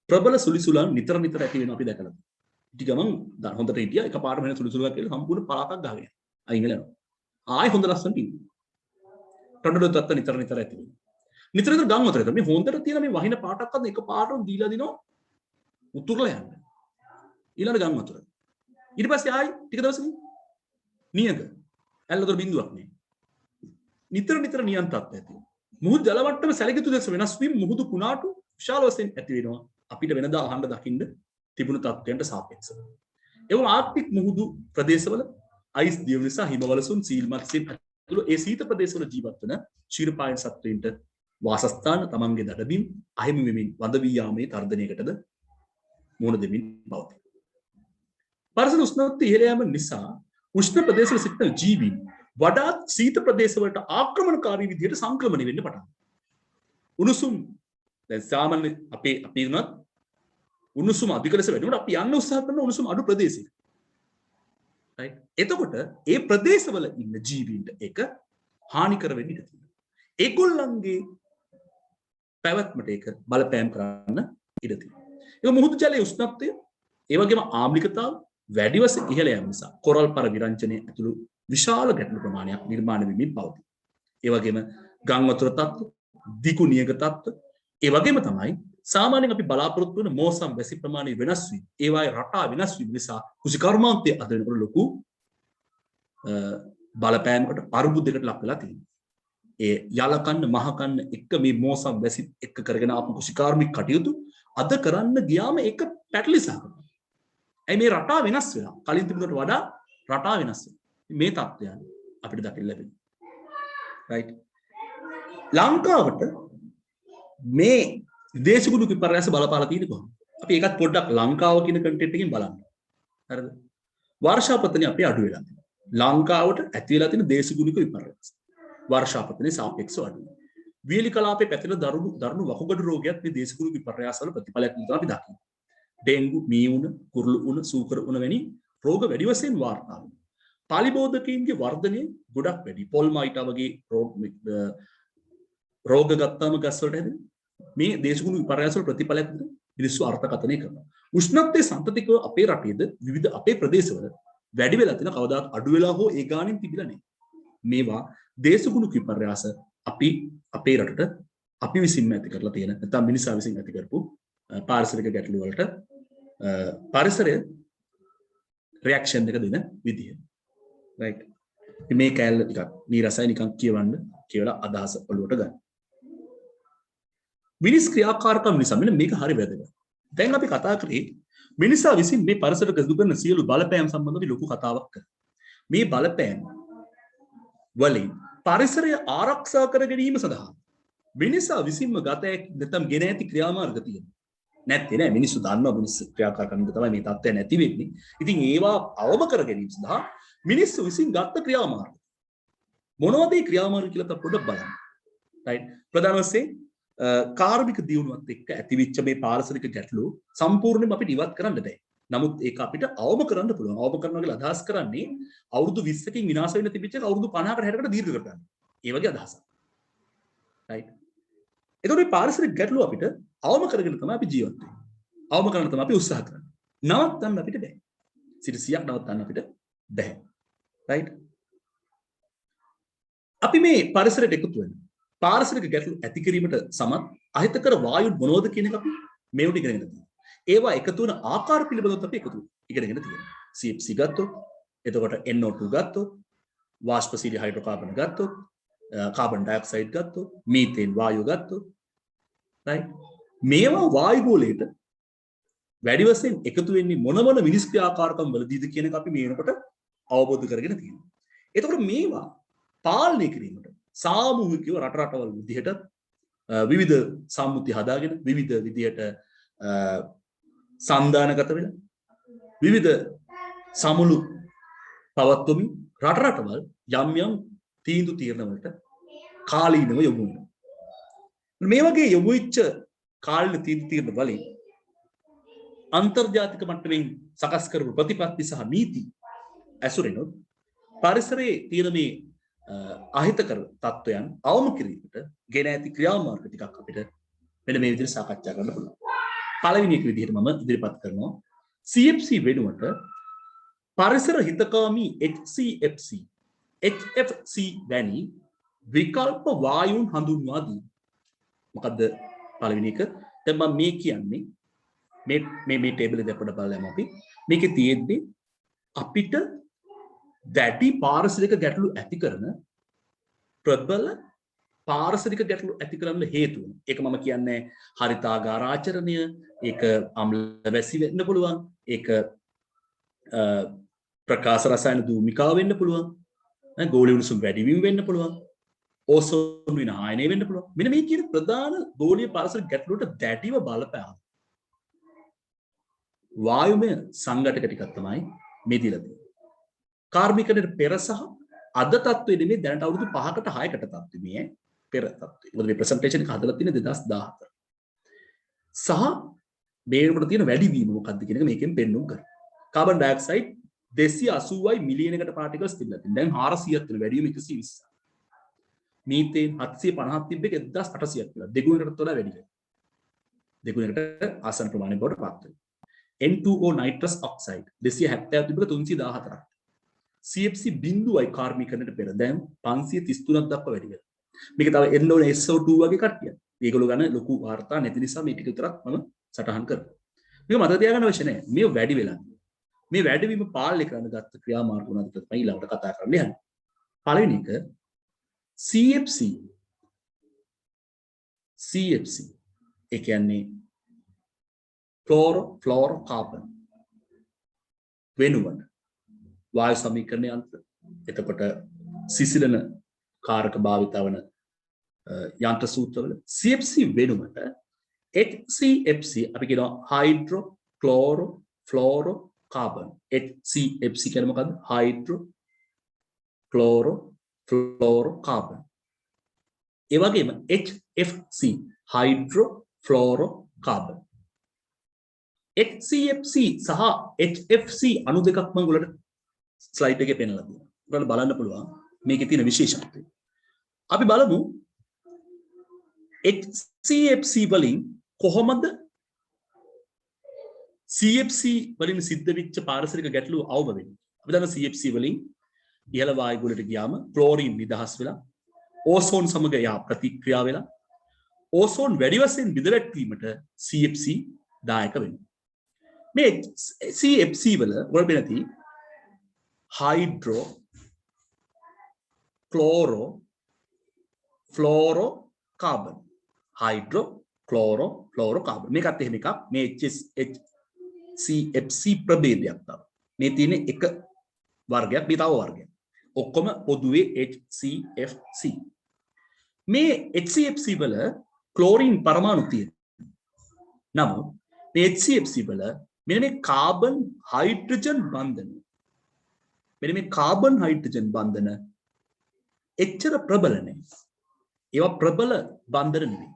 ප්‍රබල සුලිසුලන් නිතර නිතර ඇති වෙනවා අපි දැකලා. ඉතින් ගමන් හොඳට හිටියා එකපාරම වෙන සුලිසුලක් කියලා සම්පූර්ණ පළාතක් ගහගෙන යනවා. අයින් වෙලා යනවා. ආයි හොඳ ලස්සනට ඉන්නවා. ටොඩඩෝ තත්ත නිතර නිතර ඇති වෙනවා. නිතර නිතර ගම් වතුර මේ හොඳට තියෙන මේ වහින පාටක් අද එකපාරටම දීලා දිනවා උතුරලා යන්න. ඊළඟ ගම් වතුර. ඊට පස්සේ ආයි ටික දවසකින් නියඟ ඇල්ලතර බිඳුවක් නේ. නිතර නිතර නියන් තත්ත්වයක් ඇති. මුහුදු ජල මට්ටම සැලකිය ලෙස වෙනස් වීම මුහුදු කුණාටු විශාල වශයෙන් ඇති වෙනවා. අපිට වෙනදා අහන්න දකින්න තිබුණු තත්ත්වයන්ට සාපේක්ෂව. ඒවම ආර්ක්ටික් මුහුදු ප්‍රදේශවල අයිස් දියුණු නිසා හිමවලසුන් සීල්මත් සින් ඇතුළු ඒ සීත ප්‍රදේශවල ජීවත් වන ක්ෂීරපායන සත්වයින්ට වාසස්ථාන තමන්ගේ දඩදින් අහිමි වෙමින් වඳ වී යාමේ තර්ජනයකටද මුහුණ දෙමින් පවතී. පරිසර උෂ්ණත්වය ඉහළ යාම නිසා උෂ්ණ ප්‍රදේශවල සිටින ජීවීන් වඩාත් සීත ප්‍රදේශවලට ආක්‍රමණකාරී විදිහට සංක්‍රමණය වෙන්න පටන් ගන්නවා. උණුසුම් දැන් සාමාන්‍ය අපි උනත් උණුසුම අධික ලෙස වැඩි වුණාට අපි යන්න උත්සාහ කරන උණුසුම අඩු ප්‍රදේශයක. right? එතකොට ඒ ප්‍රදේශවල ඉන්න ජීවීන්ට ඒක හානිකර වෙන්න ඉඩ තියෙනවා. ඒගොල්ලන්ගේ පැවැත්මට ඒක බලපෑම් කරන්න ඉඩ තියෙනවා. ඒක මුහුදු ජලයේ උෂ්ණත්වය ඒ වගේම ආම්ලිකතාව වැඩි වශයෙන් ඉහළ යාම නිසා කොරල් පර විරංජනයේ ඇතුළු විශාල ගැටලු ප්‍රමාණයක් නිර්මාණය වෙමින් පවතී. ඒ වගේම ගම් වතුර තත්ත්ව, දිගු නියඟ තත්ත්ව, ඒ වගේම තමයි සාමාන්‍යයෙන් අපි බලාපොරොත්තු වෙන මෝසම් වැසි ප්‍රමාණය වෙනස් වීම, ඒවායේ රටා වෙනස් වීම නිසා කෘෂිකර්මාන්තයේ අද වෙනකොට ලොකු බලපෑමකට අරුබුදයකට ලක් වෙලා තියෙනවා. ඒ යලකන්න මහකන්න එක මේ මෝසම් වැසි එක කරගෙන ආපු කුෂිකාර්මික කටයුතු අද කරන්න ගියාම ඒක පැටලිසහක. ඇයි මේ රටා වෙනස් වෙලා කලින් තිබුණට වඩා රටා වෙනස් වෙනවා. මේ තත්ත්වයන් අපිට දකින්න ලැබෙනවා. රයිට්. ලංකාවට මේ දේශගුණ විපර්යාස බලපාලා තියෙන්නේ කොහොමද? අපි ඒකත් පොඩ්ඩක් ලංකාව කියන කන්ටෙන්ට් එකකින් බලන්න. හරිද? වර්ෂාපතනේ අපි අඩු වෙලා තියෙනවා. ලංකාවට ඇති වෙලා තියෙන දේශගුණික විපර්යාස. වර්ෂාපතනේ සාපේක්ෂව අඩුයි. වියලි කලාපේ පැතිරෙන දරුණු වකුගඩු රෝගයක් මේ දේශගුණික විපර්යාස වල ප්‍රතිඵලයක් විදිහට අපි දකිනවා. ඩෙන්ගු, මීඋණ, කුරුළු උණ, සූකර උණ වැනි රෝග වැඩි වශයෙන් වාර්තා වෙනවා. පාලිබෝධකයින්ගේ වර්ධනය ගොඩක් වැඩි. පොල්මයිටා වගේ රෝග ගත්තාම ගස් වලට හැදෙන මේ දේශගුණ විපර්යාස වල ප්‍රතිඵලයක් මිනිස්සු අර්ථකථනය කරනවා. උෂ්ණත්වයේ සම්පතිකව අපේ රටේද විවිධ අපේ ප්‍රදේශවල වැඩි වෙලා තියෙන කවදාත් අඩු වෙලා හෝ ඒ ගානින් තිබිලා නැහැ. මේවා දේශගුණ විපර්යාස අපි අපේ රටට අපි විසින්ම ඇති කරලා තියෙන නැත්නම් මිනිසා විසින් ඇති කරපු පාරිසරික ගැටලු වලට පරිසරය රියැක්ෂන් එක දෙන විදිය. රයිට්. මේ කැලේ ටිකක් නීරසයි නිකන් කියවලා අදහස ඔලුවට ගන්න. මිනිස් ක්‍රියාකාරකම් නිසා මෙන්න මේක හරි වැදගත්. දැන් අපි කතා කරේ මිනිසා විසින් මේ පරිසරයට සිදු කරන සියලු බලපෑම් සම්බන්ධව ලොකු කතාවක් කරා. මේ බලපෑම් වලින් පරිසරය ආරක්ෂා කර ගැනීම සඳහා මිනිසා විසින්ම ගත නැත්නම් ගෙන ඇති ක්‍රියාමාර්ග තියෙනවා. නැත්te නෑ මිනිස්සු දන්නවා මිනිස්සු ක්‍රියාකාරකම් තමයි මේ තත්ත්වය නැති වෙන්නේ. ඉතින් ඒවා අවම කර ගැනීම සඳහා මිනිස්සු විසින් ගත්ත ක්‍රියාමාර්ග මොනවද ඒ ක්‍රියාමාර්ග කියලා අපි පොඩ්ඩක් බලමු. රයිට්. ප්‍රධාන වශයෙන් කාර්මික දියුණුවත් එක්ක ඇතිවෙච්ච මේ පාරිසරික ගැටලු සම්පූර්ණයෙන්ම අපිට ඉවත් කරන්න බෑ. නමුත් ඒක අපිට අවම කරන්න පුළුවන්. අවම කරනවා කියලා අදහස් කරන්නේ අවුරුදු 20කින් විනාශ වෙන්න තිබිච්ච එක අවුරුදු 50කට 60කට දීර්ඝ කර ගන්න. ඒ වගේ අදහසක්. රයිට්. ඒතකොට මේ පාරිසරික ගැටලු අපිට අවම කරගෙන තමයි අපි ජීවත් වෙන්නේ. අවම කරන්න තමයි අපි උත්සාහ කරන්නේ. නවත්තන්න අපිට බෑ. 100ක් නවත්තන්න අපිට බෑ. රයිට්. අපි මේ පරිසරයට එකතු වෙනවා. පාරිසරික ගැටලු ඇති කිරීමට සමත් අහිතකර වායු මොනවද කියන එක අපි මේ උඩ ඉගෙනගෙන තියෙනවා. ඒවා එකතු වෙන ආකාර පිළිබඳව අපි ඉගෙනගෙන තියෙනවා. CFC ගත්තොත්, එතකොට NO2 ගත්තොත්, වාෂ්පශීලී හයිඩ්‍රෝකාබන් ගත්තොත්, කාබන් ඩයොක්සයිඩ් ගත්තොත්, මීතේන් වායුව ගත්තොත්, right? මේවා වායු ගෝලයට වැඩි වශයෙන් එකතු වෙන්නේ මොන මිනිස් ක්‍රියාකාරකම් වලදීද කියන එක අපි මේ වෙනකොට අවබෝධ කරගෙන තියෙනවා. එතකොට මේවා පාලනය කිරීමට සාමූහිකව රටවල් විදිහට විවිධ සම්මුති හදාගෙන විවිධ විදිහට සන්දානගත වෙලා විවිධ සමුළු පවත්වමින් රටවල් යම් තීන්දුව తీරන වලට කාලීනව යොමු වෙනවා. මේ වගේ යොමු වෙච්ච කාලීන තීන්දුව తీරන වලින් අන්තර්ජාතික මට්ටමින් සකස් කරපු ප්‍රතිපත්ති සහ නීති ඇසුරෙනොත් පරිසරයේ තියෙන මේ අහිතකර තත්වයන් අවම කිරීමට ගෙන ඇති ක්‍රියාමාර්ග ටිකක් අපිට මෙන්න මේ විදිහට සාකච්ඡා කරන්න පුළුවන්. පළවෙනි එක විදිහට මම ඉදිරිපත් කරනවා CFC වෙනුවට පරිසර හිතකාමී HFC වැනි විකල්ප වායුන් හඳුන්වා දී. මොකද්ද පළවෙනි එක? දැන් මම මේ කියන්නේ මේ ටේබල් එක දෙපඩ බලලාම අපි මේකේ තියෙද්දි අපිට දැටි පාරිසරික ගැටලු ඇති කරන ප්‍රබල පාරිසරික ගැටලු ඇති කරන්න හේතු වෙන. ඒක මම කියන්නේ හරිතාගාර ආචරණය, ඒක අම්ල වැසි වෙන්න පුළුවන්, ඒක ප්‍රකාශ රසායන දූමිකාව වෙන්න පුළුවන්, ගෝලීය උණුසුම් වැඩිවීම වෙන්න පුළුවන්, ඕසෝන් විනාශනය වෙන්න පුළුවන්. මෙන්න මේ කියන ප්‍රධාන ගෝලීය පාරිසරික ගැටලුවට දැටිව බලපෑම වායුමය සංඝටක ටිකක් තමයි මේ දීලා තියෙන්නේ. කාර්මිකණයට පෙර සහ අද තත්ත්වෙ නෙමෙයි දැනට අවුරුදු 5කට 6කට තත්ත්වෙ මේ පෙර තත්ත්වෙ. මොකද මේ ප්‍රසන්ටේෂන් එක හදලා තියෙන්නේ 2014. සහ මේකට තියෙන වැඩිවීම මොකක්ද කියන එක මේකෙන් පෙන්වුම් කරනවා. කාබන් ඩයොක්සයිඩ් 280යි මිලියනකට පාටිකල්ස් තිබිලා තියෙනවා. දැන් 400ක් තියෙන වැඩිවීම 120. මීතේන් 750ක් තිබ්බ එක 1800ක් කියලා. දෙගුණයකට වඩා වැඩි වෙනවා. දෙගුණයකට ආසන්න ප්‍රමාණය බවට පත් වෙනවා. N2O nitrous oxide 270ක් තිබ්බ එක 314ක්. CFC බිඳුවයි කාර්මිකණයට පෙර දැන් 533ක් දක්වා වැඩි වෙනවා. මේක තව NO2 වගේ කට්ටියක්. මේගොල්ලෝ ගන්න ලොකු වාර්තා නැති නිසා මේ ටික විතරක් මම සටහන් කරනවා. මේක මතක තියාගන්න අවශ්‍ය නැහැ. මේ වැඩි වෙලා. මේ වැඩිවීම පාලනය කරන්න ගත්ත ක්‍රියාමාර්ග උනත් තමයි ඊළඟට කතා කරන්න යන්නේ. පළවෙනි එක CFC ඒ කියන්නේ ක්ලෝරෝෆ්ලෝරෝකාබන් වෙනුවට වායු සමීකරණ යන්ත්‍ර එතකොට සිසිලන කාරක භාවිත වන යන්ත්‍ර සූත්‍රවල CFC වෙනුවට HCFC අපි කියනවා හයිඩ්‍රෝ ක්ලෝරෝ ෆ්ලෝරෝ කාබන් HCFC කියන්නේ මොකද්ද හයිඩ්‍රෝ ක්ලෝරෝ ෆ්ලෝරෝ කාබන් ඒ වගේම HFC හයිඩ්‍රෝ ෆ්ලෝරෝ කාබන් HCFC සහ HFC අණු දෙකක් මම උගලට ස්ලයිඩ් එකේ පෙන්නලා තියෙනවා. උගලට බලන්න පුළුවන් මේකේ තියෙන විශේෂත්වය. අපි බලමු HCFC වලින් කොහොමද CFC වලින් සිද්ධ වෙච්ච පාරිසරික ගැටලු අවම වෙන්නේ. අපි දන්නවා CFC වලින් ඉහළ වායු ගොඩට ගියාම ක්ලෝරින් නිදහස් වෙලා ඕසෝන් සමග යා ප්‍රතික්‍රියා වෙලා ඕසෝන් වැඩි වශයෙන් බිඳවැටීමට CFC දායක වෙනවා. මේ CFC වල ඔයාලට නැති හයිඩ්‍රෝ ක්ලෝරෝ ෆ්ලෝරෝ කාබන් හයිඩ්‍රෝ ක්ලෝරෝ ෆ්ලෝරෝ කාබන් මේකත් එහෙම එකක් මේ HCFC ප්‍රභේදයක් තමයි මේ තියෙන එක වර්ගයක් මේ තව වර්ගයක් ඔක්කොම පොදුවේ HCFC මේ HCFC වල ක්ලෝරින් පරමාණු තියෙනවා නමුත් මේ HCFC වල මෙන්න මේ කාබන් හයිඩ්‍රජන් බන්ධන මෙන්න මේ කාබන් හයිඩ්‍රජන් බන්ධන එච්චර ප්‍රබල නැහැ. ඒවා ප්‍රබල බන්ධන නෙවෙයි.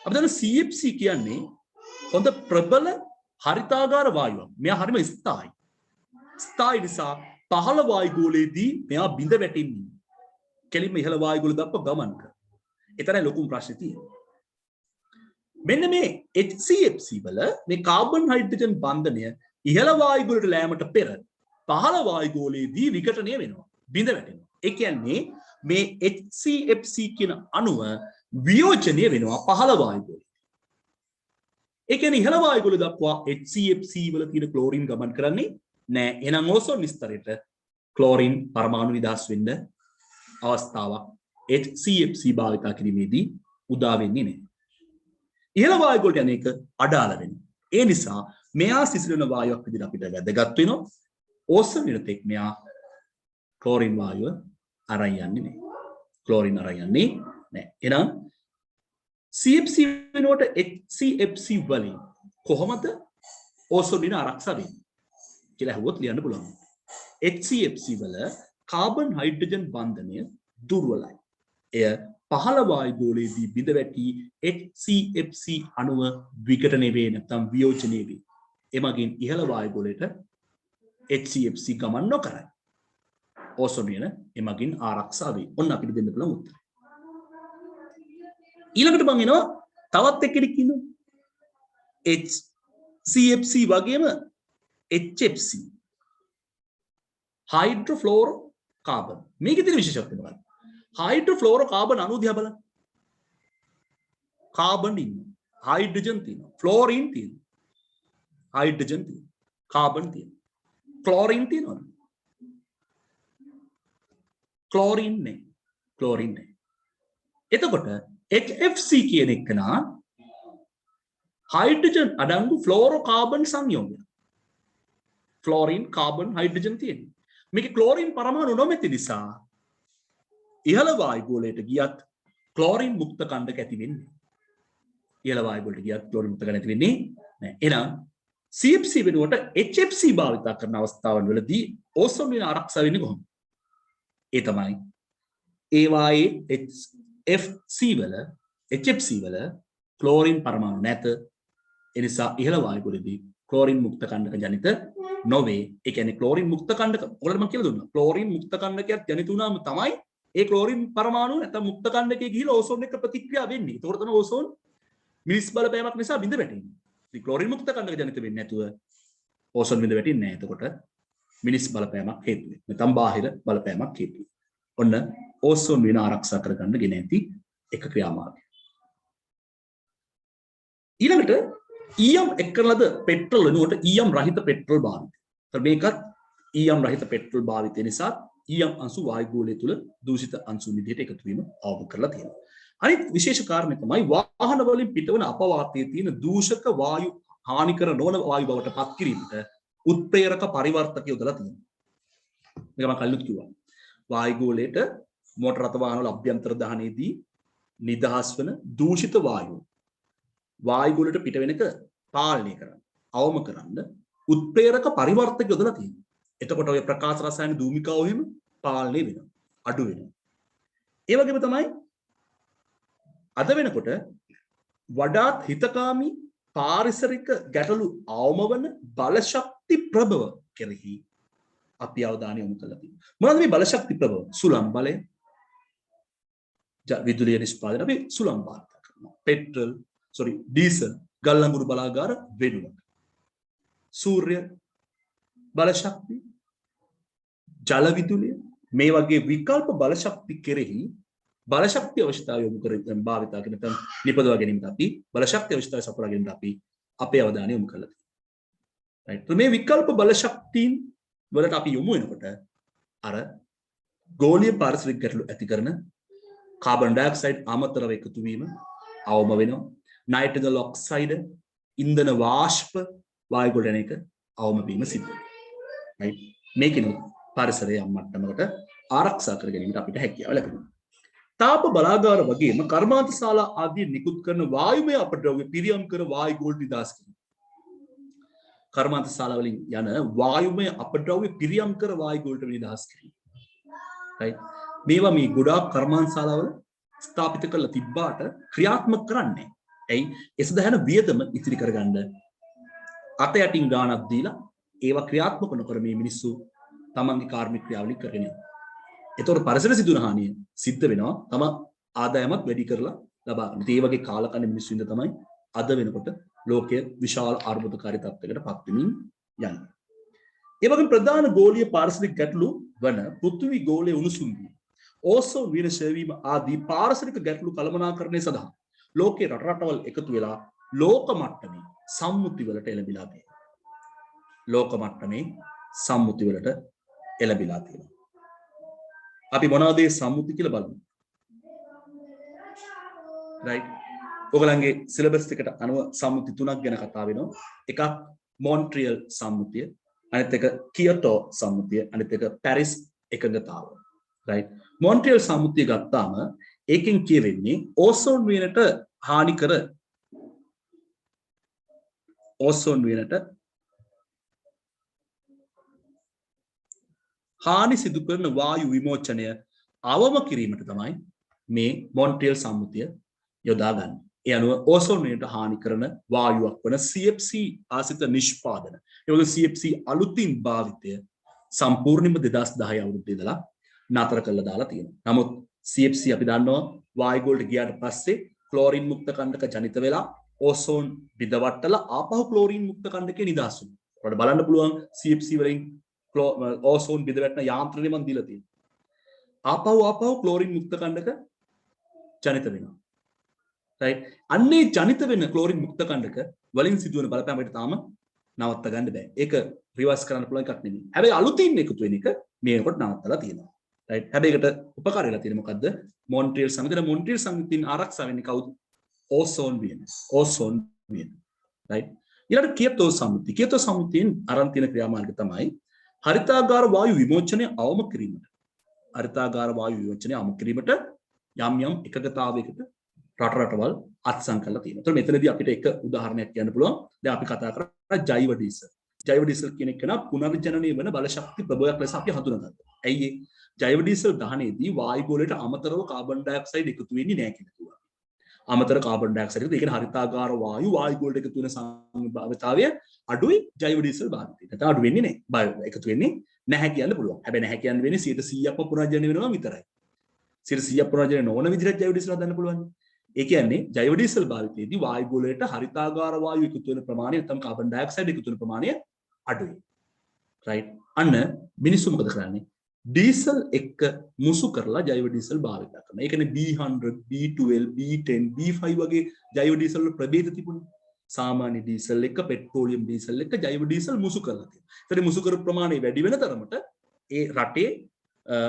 අපි දන්න CFC කියන්නේ හොඳ ප්‍රබල හරිතාගාර වායුවක්. මෙයා හරිම ස්ථායි. ස්ථායි නිසා පහළ වායු ගෝලයේදී මෙයා බිඳ වැටෙන්නේ. කෙලින්ම ඉහළ වායු ගෝල දක්වා ගමන් කරනවා. ඒතරයි ලොකුම ප්‍රශ්නේ තියෙන්නේ. මෙන්න මේ HCFC වල මේ කාබන් හයිඩ්‍රජන් බන්ධනය ඉහළ වායු ගෝලයට ලෑමට පෙර පහළ වායු ගෝලයේදී විකටණය වෙනවා. බිඳ වැටෙනවා. ඒ කියන්නේ මේ HCFC කියන අණුව වියෝජනය වෙනවා පහළ වායු ගෝලයේ. ඒ කියන්නේ ඉහළ වායු ගෝලය දක්වා HCFC වල තියෙන ක්ලෝරින් ගමන් කරන්නේ නැහැ. එහෙනම් ඕසෝන් ස්තරයට ක්ලෝරින් පරමාණු නිදහස් වෙන්න අවස්ථාවක් HCFC භාවිතා කිරීමේදී උදා වෙන්නේ නැහැ. ඉහළ වායු ගෝලයට යන එක අඩාල වෙනවා. ඒ නිසා මෙයා සිසිලන වායුවක් විදිහට අපිට වැදගත් වෙනවා. ඕසෝන් විරතෙක් මෙයා ක්ලෝරින් වායුව අරන් යන්නේ නැහැ. ක්ලෝරින් අරන් යන්නේ නැහැ. එහෙනම් CFC වෙනුවට HCFC වලින් කොහොමද ඕසෝන් වින ආරක්ෂා වෙන්නේ කියලා අහුවොත් ලියන්න පුළුවන්. HCFC වල කාබන් හයිඩ්‍රජන් බන්ධනය දුර්වලයි. එය පහළ වායු ගෝලයේදී බිඳ වැටි HCFC අණුව විකටණය වේ නැත්නම් වියෝජනය වේ. එමගින් ඉහළ වායු ගෝලයට HCFC ගමන් නොකරයි. ඕසෝන් වින එමගින් ආරක්ෂා වේ. ඔන්න අපිට දෙන්න පුළුවන් උත්තරය. ඊළඟට මම එනවා තවත් එක්කෙනෙක් ඉන්නවා. HCFC වගේම HFC හයිඩ්‍රෝෆ්ලෝරෝ කාබන්. මේකේ තියෙන විශේෂත්වය මොකක්ද? හයිඩ්‍රෝෆ්ලෝරෝ කාබන් අණු දිහා බලන්න. කාබන් ඉන්නවා. හයිඩ්‍රජන් තියෙනවා. ෆ්ලෝරින් තියෙනවා. හයිඩ්‍රජන් තියෙනවා. කාබන් තියෙනවා. ක්ලෝරින් තියෙනවා. ක්ලෝරින් නැහැ. ක්ලෝරින් නැහැ. එතකොට HFC කියන එක නා හයිඩ්‍රජන් අඩංගු ෆ්ලෝරෝ කාබන් සංයෝගය. ෆ්ලෝරින් කාබන් හයිඩ්‍රජන් තියෙනවා. මේකේ ක්ලෝරින් පරමාණු නොමැති නිසා ඉහළ වායු ගෝලයට ගියත් ක්ලෝරින් මුක්ත කණ්ඩක ඇති වෙන්නේ. ඉහළ වායු ගෝලයට ගියත් ක්ලෝරින් මුක්ත කණ්ඩක ඇති වෙන්නේ නැහැ. එහෙනම් CFC වෙනුවට HFC භාවිත කරන අවස්ථාවන් වලදී ඕසෝන් වින ආරක්ෂා වෙන්නේ කොහොමද? ඒ තමයි ඒ වායේ HFC වල ක්ලෝරින් පරමාණු නැත. ඒ නිසා ඉහළ වායු ගෝලයේදී ක්ලෝරින් මුක්ත කණ්ඩක ජනිත නොවේ. ඒ කියන්නේ ක්ලෝරින් මුක්ත කණ්ඩක ඔයාලට මම කියලා දුන්නා. ක්ලෝරින් මුක්ත කණ්ඩකයක් ජනිත වුණාම තමයි ඒ ක්ලෝරින් පරමාණු නැත්නම් මුක්ත කණ්ඩකයේ ගිහිලා ඕසෝන් එක්ක ප්‍රතික්‍රියා වෙන්නේ. ඒතකොට තමයි ඕසෝන් මිනිස් බලපෑමක් නිසා බිඳ වැටෙන්නේ. ඉතින් ක්ලෝරින් මුක්ත කණ්ඩක ජනිත වෙන්නේ නැතුව ඕසෝන් බිඳ වැටෙන්නේ නැහැ. එතකොට මිනිස් බලපෑමක් හේතු වෙන්නේ. නැත්නම් බාහිර බලපෑමක් හේතු වෙන්නේ. ඔන්න ඕසෝන් වින ආරක්ෂා කරගන්න ගෙන ඇති එක ක්‍රියාමාර්ගය. ඊළඟට ඊයම් එක් කරන ලද පෙට්‍රල් වෙනුවට ඊයම් රහිත පෙට්‍රල් භාවිතය. ඒතර මේකත් ඊයම් රහිත පෙට්‍රල් භාවිතය නිසා ඊයම් අංශු වායුගෝලය තුල දූෂිත අංශු විදිහට එකතු වීම අවම කරලා තියෙනවා. අනිත් විශේෂ කාරණය තමයි වාහන වලින් පිටවන අපවාතයේ තියෙන දූෂක වායු හානිකර නොවන වායු බවට පත් කිරීමට උත්ප්‍රේරක පරිවර්තක යොදලා තියෙනවා. මේක මම කලිනුත් කිව්වා. වායුගෝලයට මෝටර රථ වාහන වල අභ්‍යන්තර දහනයේදී නිදහස් වන දූෂිත වායු වායුගෝලයට පිට වෙන එක පාලනය කරන්න, අවම කරන්න උත්ප්‍රේරක පරිවර්තක යොදලා තියෙනවා. එතකොට ඔය ප්‍රකාශ රසායන දූමිකාව එහෙම පාලනය වෙනවා, අඩු වෙනවා. ඒ වගේම තමයි අද වෙනකොට වඩාත් හිතකාමී පාරිසරික ගැටලු අවම වන බලශක්ති ප්‍රභව කෙරෙහි අපි අවධානය යොමු කළා තියෙනවා. මොනවද මේ බලශක්ති ප්‍රභව? සුළං බලය, විදුලිය නිෂ්පාදනය අපි සුළං භාවිත කරනවා. ඩීසල් ගල් අඟුරු බලාගාර වෙනුවට සූර්ය බලශක්ති, ජල විදුලිය මේ වගේ විකල්ප බලශක්ති කෙරෙහි බලශක්ති අවශ්‍යතාවය යොමු කරගෙන භාවිත කරන තම නිපදවා ගැනීමට අපි බලශක්ති අවශ්‍යතාවය සපුරා ගැනීමට අපි අපේ අවධානය යොමු කළා. රයිට්. මේ විකල්ප බලශක්තියින් වලට අපි යොමු වෙනකොට අර ගෝලීය පාරිසරික ගැටලු ඇති කරන කාබන් ඩයොක්සයිඩ් අමතරව එකතු වීම අවම වෙනවා. නයිට්‍රජන් ඔක්සයිඩ් ඉන්ධන වාෂ්ප වායු ගොඩ යන එක අවම වීම සිද්ධ වෙනවා. රයිට්. මේකිනුත් පරිසරයේ යම් මට්ටමකට ආරක්ෂා කර ගැනීමට අපිට හැකියාව ලැබෙනවා. තාප බලාගාර වගේම කර්මාන්ත ශාලා ආදී නිකුත් කරන වායුමය අපද්‍රව්‍ය පිරියම් කර වායු ගෝල්ඩ් නිදහස් කිරීම. කර්මාන්ත ශාලා වලින් යන වායුමය අපද්‍රව්‍ය පිරියම් කර වායු ගෝල්ඩ් නිදහස් කිරීම. රයිට්. මේවා මේ ගොඩාක් කර්මාන්ත ශාලාවල ස්ථාපිත කරලා තිබ්බාට ක්‍රියාත්මක කරන්නේ. ඇයි? එසදහන වියදම ඉතිරි කරගන්න අත යටින් ගාණක් දීලා ඒවා ක්‍රියාත්මක නොකර මේ මිනිස්සු තමන්ගේ කාර්මික ක්‍රියාවලිය කරගෙන යනවා. ඒතකොට පරිසර සිදුවන හානිය සිද්ධ වෙනවා. තම ආදායමත් වැඩි කරලා ලබා ගන්න. ඒ වගේ කාලකන්ණි මිනිස්සු ඉඳ තමයි අද වෙනකොට ලෝකයේ විශාල අර්බුදකාරී තත්ත්වයකට පත් වෙමින් යන්නේ. ඒ වගේම ප්‍රධාන ගෝලීය පාරිසරික ගැටලු වන පෘථිවි ගෝලයේ උණුසුම් වීම, ඕසෝන් විනාශ වීම ආදී පාරිසරික ගැටලු කළමනාකරණය සඳහා ලෝකයේ රටවල් එකතු වෙලා ලෝක මට්ටමේ සම්මුති වලට එළඹිලා තියෙනවා. ලෝක මට්ටමේ සම්මුති වලට එළඹිලා තියෙනවා. අපි මොනවද මේ සම්මුති කියලා බලමු. රයිට්. ඔයගලන්ගේ සිලබස් එකට අනුව සම්මුති තුනක් ගැන කතා වෙනවා. එකක් මොන්ට්‍රියල් සම්මුතිය, අනිත් එක කියටෝ සම්මුතිය, අනිත් එක පැරිස් එකඟතාව. රයිට්. මොන්ට්‍රියල් සම්මුතිය ගත්තාම ඒකෙන් කියවෙන්නේ ඕසෝන් වියනට හානි කර ඕසෝන් වියනට හානි සිදු කරන වායු විමෝචනය අවම කිරීමට තමයි මේ මොන්ට්‍රියල් සම්මුතිය යොදාගන්නේ. ඒ අනුව ඕසෝන් වියනට හානි කරන වායුවක් වන CFC ආසිත නිෂ්පාදන. ඒ වගේ CFC අලුතින් භාවිතය සම්පූර්ණයෙන්ම 2010 අවුරුද්දේ ඉඳලා නතර කරලා දාලා තියෙනවා. නමුත් CFC අපි දන්නවා වායු ගෝලයට ගියාට පස්සේ ක්ලෝරින් මුක්ත කන්දක ජනිත වෙලා ඕසෝන් බිඳවට්ටලා ආපහු ක්ලෝරින් මුක්ත කන්දකේ නිදහස් වෙනවා. අපිට බලන්න පුළුවන් CFC වලින් ඕසෝන් බිඳවැටෙන යාන්ත්‍රණය මන් දීලා තියෙනවා. ආපහු ක්ලෝරින් මුක්ත කන්දක ජනිත වෙනවා. රයිට්. අන්නේ ජනිත වෙන ක්ලෝරින් මුක්ත කන්දක වලින් සිදුවන බලපෑම අපිට තාම නවත්ත ගන්න බෑ. ඒක රිවර්ස් කරන්න පුළුවන් එකක් නෙමෙයි. හැබැයි අලුතින් එකතු වෙන එක මේකට නවත්තලා තියෙනවා. රයිට්. හැබැයි ඒකට උපකාර වෙලා තියෙන මොකද්ද? මොන්ට්‍රියල් සමිතිය. මොන්ට්‍රියල් සමිතියෙන් ආරක්ෂා වෙන්නේ කවුද? ඕසෝන් වියන. ඕසෝන් වියන. රයිට්. ඊළඟට කියතෝ සමිතිය. කියතෝ සමිතියෙන් අරන් තියෙන ක්‍රියාමාර්ගය තමයි හරිතාගාර වායු විමෝචනය අවම කිරීමට. හරිතාගාර වායු විමෝචනය අවම කිරීමට යම් එකගතාවයකට රටවල් අත්සන් කරලා තියෙනවා. ඒතකොට මෙතනදී අපිට එක උදාහරණයක් කියන්න පුළුවන්. දැන් අපි කතා කරා ජෛව ඩීසල්. ජෛව ඩීසල් කියන එක නා පුනර්ජනනය වෙන බලශක්ති ප්‍රභවයක් ලෙස අපි හඳුනගන්නවා. ඇයි ඒ? ජෛව ඩීසල් දහනයේදී වායු ගෝලයට අමතරව කාබන් ඩයොක්සයිඩ් එකතු වෙන්නේ නැහැ කියලා කිව්වා. අමතර කාබන් ඩයොක්සයිඩ් එක ඒකේ හරිතාගාර වායු ගෝලයට එකතු වෙන සම්භාව්‍යතාවය අඩුයි ජෛව ඩීසල් භාවිතයට. නැත්නම් අඩු වෙන්නේ නැහැ. එකතු වෙන්නේ නැහැ කියන්න පුළුවන්. හැබැයි නැහැ කියන්න වෙන්නේ 100%ක්ම පුනර්ජනනය වෙනවා විතරයි. 100% පුනර්ජනනය නොවන විදිහට ජෛව ඩීසල් හදන්න පුළුවන්. ඒ කියන්නේ ජෛව ඩීසල් භාවිතයේදී වායු ගෝලයට හරිතාගාර වායු එකතු වෙන ප්‍රමාණය නැත්නම් කාබන් ඩයොක්සයිඩ් එකතු වෙන ප්‍රමාණය අඩුයි. රයිට්. අන්න මිනිස්සු මොකද කරන්නේ? ඩීසල් එක්ක මුසු කරලා ජෛව ඩීසල් භාවිත කරනවා. ඒ කියන්නේ B100, B12, B10, B5 වගේ ජෛව ඩීසල් වල ප්‍රභේද තිබුණේ. සාමාන්‍ය ඩීසල් එක්ක පෙට්‍රෝලියම් ඩීසල් එක්ක ජෛව ඩීසල් මුසු කරලා තියෙනවා. ඒතර මුසු කරපු ප්‍රමාණය වැඩි වෙන තරමට ඒ රටේ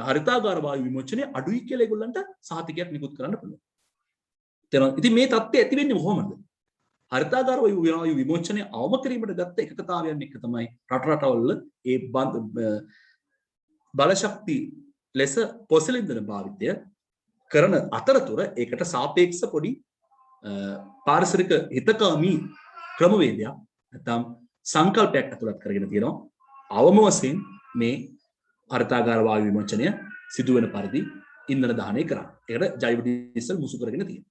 හරිතාගාර වායු විමෝචනය අඩුයි කියලා ඒගොල්ලන්ට සහතිකයක් නිකුත් කරන්න පුළුවන්. තේරෙනවද? ඉතින් මේ தත්ත්වය ඇති වෙන්නේ කොහොමද? හරිතාගාර වායු විමෝචනය අවම කිරීමට ගත්ත එකකතාවයන් එක තමයි රටවල් ඒ බලශක්ති ලෙස පොසිල් ඉන්ධන භාවිතය කරන අතරතුර ඒකට සාපේක්ෂ පොඩි පාරිසරික හිතකාමී ක්‍රමවේදයක් නැත්නම් සංකල්පයක් ඇතුළත් කරගෙන තියෙනවා. අවම වශයෙන් මේ හරිතාගාර වායු විමෝචනය සිදුවෙන පරිදි ඉන්ධන දහනය කරන්න. ඒකට ජෛව ඩීසල් මුසු කරගෙන තියෙනවා.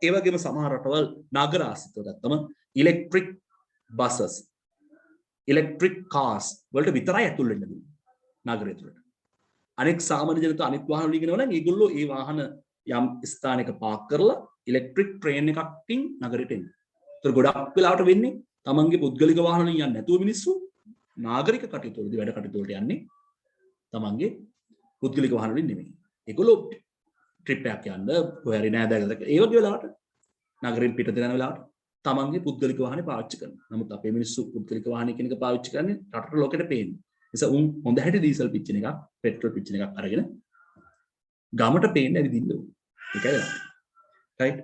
ඒ වගේම සමහර රටවල් නගර ආශ්‍රිතව ගත්තම ඉලෙක්ට්‍රික් බසස් ඉලෙක්ට්‍රික් කාර්ස් වලට විතරයි ඇතුල් වෙන්න දෙන්නේ නගරය තුළට. අනෙක් සාමාන්‍ය ජනතාව අනිත් වාහන වලින් ගෙනවනම් ඒගොල්ලෝ ඒ වාහන යම් ස්ථානයක පාක් කරලා ඉලෙක්ට්‍රික් ට්‍රේන් එකකින් නගරයට එන්නේ. ඒතර ගොඩක් වෙලාවට වෙන්නේ තමන්ගේ පුද්ගලික වාහන වලින් යන්නේ නැතුව මිනිස්සු නාගරික කටයුතු වලදී වැඩ කටයුතු වලට යන්නේ තමන්ගේ පුද්ගලික වාහන වලින් නෙමෙයි. ඒගොල්ලෝ ට්‍රිප් එකක් යන්න කොහේ හරි නෑදෑයකට ඒ වගේ වෙලාවට නගරෙන් පිටත යන වෙලාවට තමන්ගේ පුද්ගලික වාහනේ පාවිච්චි කරනවා. නමුත් අපේ මිනිස්සු පුද්ගලික වාහනේ කියන එක පාවිච්චි කරන්නේ රටට ලෝකෙට පේන්නේ. නිසා උන් හොඳ හැටි ඩීසල් පිච්චෙන එකක්, පෙට්‍රල් පිච්චෙන එකක් අරගෙන ගමට පේන්නේ ඇවිදින්න ඕනේ. ඒකයි වෙන්නේ. රයිට්.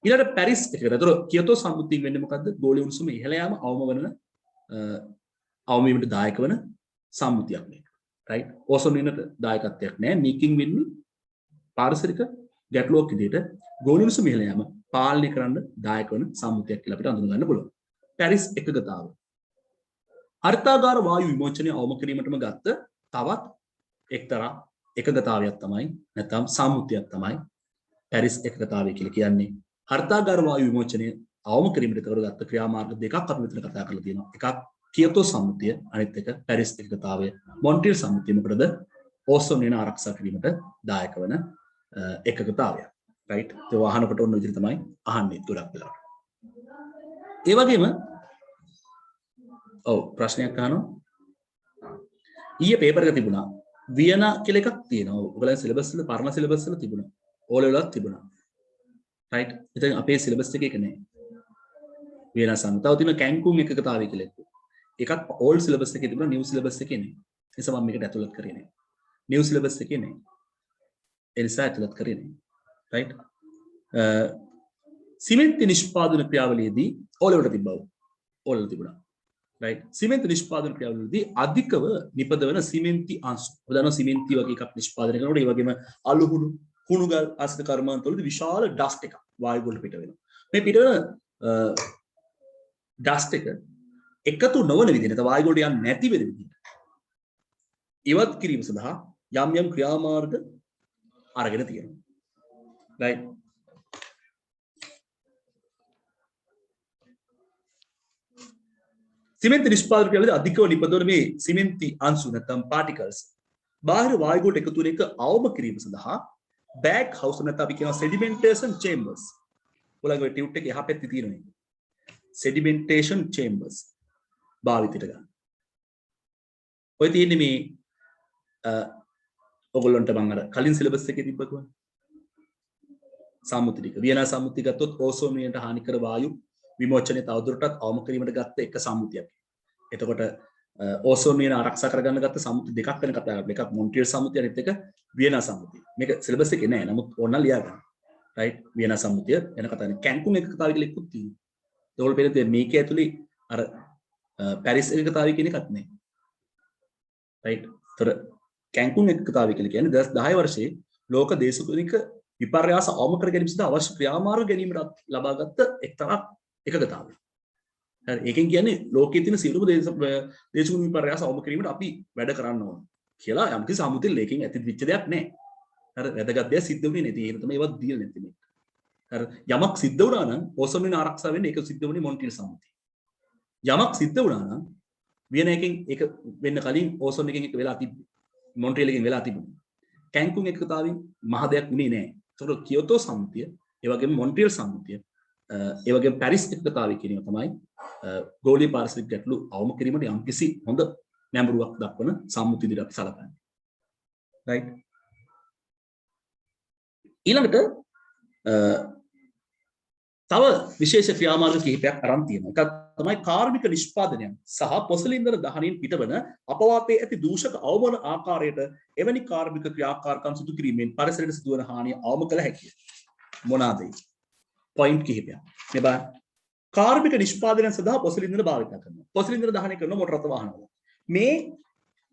ඊළඟට පැරිස් එකට. ඒතර කියතෝ සම්මුතියෙන් වෙන්නේ මොකද්ද? ගෝලීය උණුසුම ඉහළ යාම අවම වීමට දායක වන සම්මුතියක් මේක. රයිට්. ඕසෝන් වීමට දායකත්වයක් නැහැ. මේකින් වෙන්නේ පාරිසරික ගැටලුවක් විදිහට ගෝලීය උණුසුම ඉහළ යාම පාලනය කරන්න දායක වන සම්මුතියක් කියලා අපිට අඳුන ගන්න පුළුවන්. පැරිස් එකගතාව. හරිතාගාර වායු විමෝචනය අවම කිරීමටම ගත්ත තවත් එක්තරා එකගතාවයක් තමයි නැත්නම් සම්මුතියක් තමයි පැරිස් එකගතාවය කියලා කියන්නේ. හරිතාගාර වායු විමෝචනය අවම කිරීමට කරගත්ත ක්‍රියාමාර්ග දෙකක් අපි මෙතන කතා කරලා තියෙනවා. එකක් කියතෝ සම්මුතිය, අනිත් එක පැරිස් එකගතාවය. මොන්ට්‍රියල් සම්මුතිය මොකටද? ඕසෝන් වීම ආරක්ෂා කිරීමට දායක වන එකගතාවයක්. රයිට්. ඒ වාහනකට ඔන්න විදිහට තමයි අහන්නේ ගොඩක් වෙලාවට. ඒ වගේම ප්‍රශ්නයක් අහනවා. ඊයේ පේපර් එක තිබුණා. වියනා කියලා එකක් තියෙනවා. ඔයගොල්ලන් සිලබස් වල පරණ සිලබස් වල තිබුණා. ඕ ලෙවල් වලත් තිබුණා. රයිට්. ඉතින් අපේ සිලබස් එකේ ඒක නෑ. වියනා සම්මුතිය තියෙන කැන්කුන් එකගතාවය කියලා එකක්. ඒකත් ඕල්ඩ් සිලබස් එකේ තිබුණා, නිව් සිලබස් එකේ නෑ. ඒ නිසා මම මේකට ඇතුළත් කරේ නෑ. නිව් සිලබස් එකේ නෑ. ඒ නිසා ඇතුළත් කරේ නෑ. රයිට්. සිමෙන්ති නිෂ්පාදන ක්‍රියාවලියේදී ඕ ලෙවල්ට තිබ්බව. ඕ ලෙවල් තිබුණා. right සිමෙන්ති නිෂ්පාදන ක්‍රියාවලියේදී අධිකව නිපදවන සිමෙන්ති අංශු. ඔබ සිමෙන්ති වගේ එකක් නිෂ්පාදනය කරනකොට ඒ වගේම අලුහුණු කුණුගල් ආශ්‍රිත කර්මාන්තවලදී විශාල ඩස්ට් එකක් වායු වලට පිට වෙනවා. මේ පිට වෙන ඩස්ට් එක එකතු නොවන විදිහට වායු වලට යන්නේ නැති වෙන විදිහට ඉවත් කිරීම සඳහා යම් ක්‍රියාමාර්ග අරගෙන තියෙනවා. right සිමෙන්ති නිෂ්පාදන ක්‍රියාවලියේදී අධිකව නිපදවන මේ සිමෙන්ති අංශු නැත්නම් පාටිකල්ස් බාහිර වායු ගොඩ එකතු වෙන එක අවම කිරීම සඳහා බෑග් හවුස් නැත්නම් අපි කියනවා සෙඩිමෙන්ටේෂන් චේම්බර්ස්. ඔයගොල්ලෝ ඔය ටියුට් එකේ එහා පැත්තේ තියෙනවා. සෙඩිමෙන්ටේෂන් චේම්බර්ස් භාවිතයට ගන්න. ඔය තියෙන්නේ මේ ඔයගොල්ලන්ට මම අර කලින් සිලබස් එකේ තිබ්බ කොහොමද? සම්මුති ටික. වියනා සම්මුතිය ගත්තොත් ඕසෝන් වීමට හානිකර වායු විමෝචනය තවදුරටත් අවම කිරීමට ගත්ත එක සම්මුතියක්. එතකොට ඕසෝන් වීම ආරක්ෂා කරගන්න ගත්ත සම්මුති දෙකක් වෙන කතා කරලා එකක් මොන්ට්‍රියල් සම්මුතිය අනිත් එක වියනා සම්මුතිය. මේක සිලබස් එකේ නෑ. නමුත් ඕනනම් ලියා ගන්න. රයිට් වියනා සම්මුතිය වෙන කතාවක් නේ. කැන්කුන් එක කතාව කියලා එකකුත් තියෙනවා. ඒගොල්ලෝ පෙන්නන්නේ මේක ඇතුලේ අර පැරිස් එක කතාවයි කියන එකක් නෑ. රයිට්. ඒතර කැන්කුන් එක කතාවයි කියලා කියන්නේ 2010 වර්ෂයේ ලෝක දේශගුණික විපර්යාස අවම කර ගැනීම සඳහා අවශ්‍ය ක්‍රියාමාර්ග ගැනීමට ලබාගත් එක්තරා එකගතාවයක්. හරි ඒකෙන් කියන්නේ ලෝකයේ තියෙන සියලුම දේශගුණ විපර්යාස අවම කිරීමට අපි වැඩ කරන්න ඕන කියලා යම්කිසි සම්මුතිය ලේකින් ඇති වෙච්ච දෙයක් නෑ. හරි වැදගත් දෙයක් සිද්ධ වෙන්නේ නැති. ඒක තමයි ඒවත් දීලා නැති මේක. හරි යමක් සිද්ධ වුණා නම් ඕසෝන් වීම ආරක්ෂා වෙන්නේ ඒක සිද්ධ වුණේ මොන්ට්‍රියල් සම්මුතිය. යමක් සිද්ධ වුණා නම් වියන එකෙන් ඒක වෙන්න කලින් ඕසෝන් එකෙන් එක වෙලා තිබ්බේ. මොන්ට්‍රියල් එකෙන් වෙලා තිබුණේ. කැන්කුන් එකකතාවෙන් මහ දෙයක් වුණේ නෑ. ඒතකොට කියෝතෝ සම්මුතිය, ඒ වගේම මොන්ට්‍රියල් සම්මුතිය, ඒ වගේම පැරිස් එකකතාවය කියන එක තමයි ගෝලීය පාරිසරික ගැටලු අවම කිරීමට යම්කිසි හොඳ නැඹුරුවක් දක්වන සම්මුති විදිහට අපි සලකන්නේ. right ඊළඟට තව විශේෂ ක්‍රියාමාර්ග කිහිපයක් අරන් තියෙනවා. එකක් තමයි කාර්මික නිෂ්පාදනයන් සහ පොසල ඉන්ධන දහනයෙන් පිටවන අපවාතයේ ඇති දූෂක අවමන ආකාරයට එවැනි කාර්මික ක්‍රියාකාරකම් සිදු කිරීමෙන් පරිසරයට සිදුවන හානිය අවම කළ හැකිය. මොනවාද ඒ? පොයින්ට් කිහිපයක්. මේ බලන්න. කාර්මික නිෂ්පාදනයන් සඳහා පොසල ඉන්ධන භාවිත කරනවා. පොසල ඉන්ධන දහනය කරන මොටර රථ වාහනවල. මේ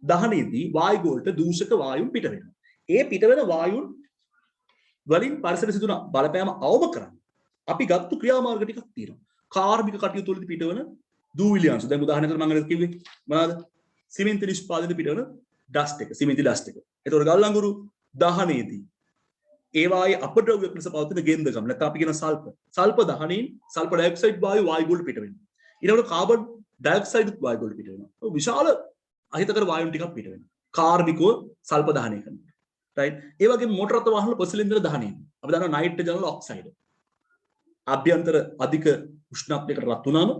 දහනයේදී වායු වලට දූෂක වායුන් පිට වෙනවා. ඒ පිට වෙන වායුන් වලින් පරිසරයට සිදුවන බලපෑම අවම කරන්න අපි ගත්තු ක්‍රියාමාර්ග ටිකක් තියෙනවා. කාර්මික කටයුතු වලදී පිටවන දූවිලි අංශ. දැන් උදාහරණයකට මම අර කිව්වේ මොනවාද? සිමෙන්ති නිෂ්පාදනයේ පිටවන ඩස්ට් එක, සිමෙන්ති ඩස්ට් එක. ඒතකොට ගල් අඟුරු දහනයේදී ඒවායේ අපද්‍රව්‍ය ලෙස පවතින ගෙන්දගම් නැත්නම් අපි කියන සල්ප. සල්ප දහනයෙන් සල්ප ඩයොක්සයිඩ් වායු වලට පිට වෙනවා. ඊළඟට කාබන් ඩයොක්සයිඩ් වායු වලට පිට වෙනවා. විශාල අහිතකර වායුන් ටිකක් පිට වෙනවා. කාර්මිකව සල්ප දහනය කරනවා. රයිට්. ඒ වගේම මොටර රථ වාහන පොසල ඉන්ධන දහනයෙන් අපි දන්නවා නයිට්‍රජන් ඔක්සයිඩ්. අභ්‍යන්තර අධික උෂ්ණත්වයකට රත් වුණාම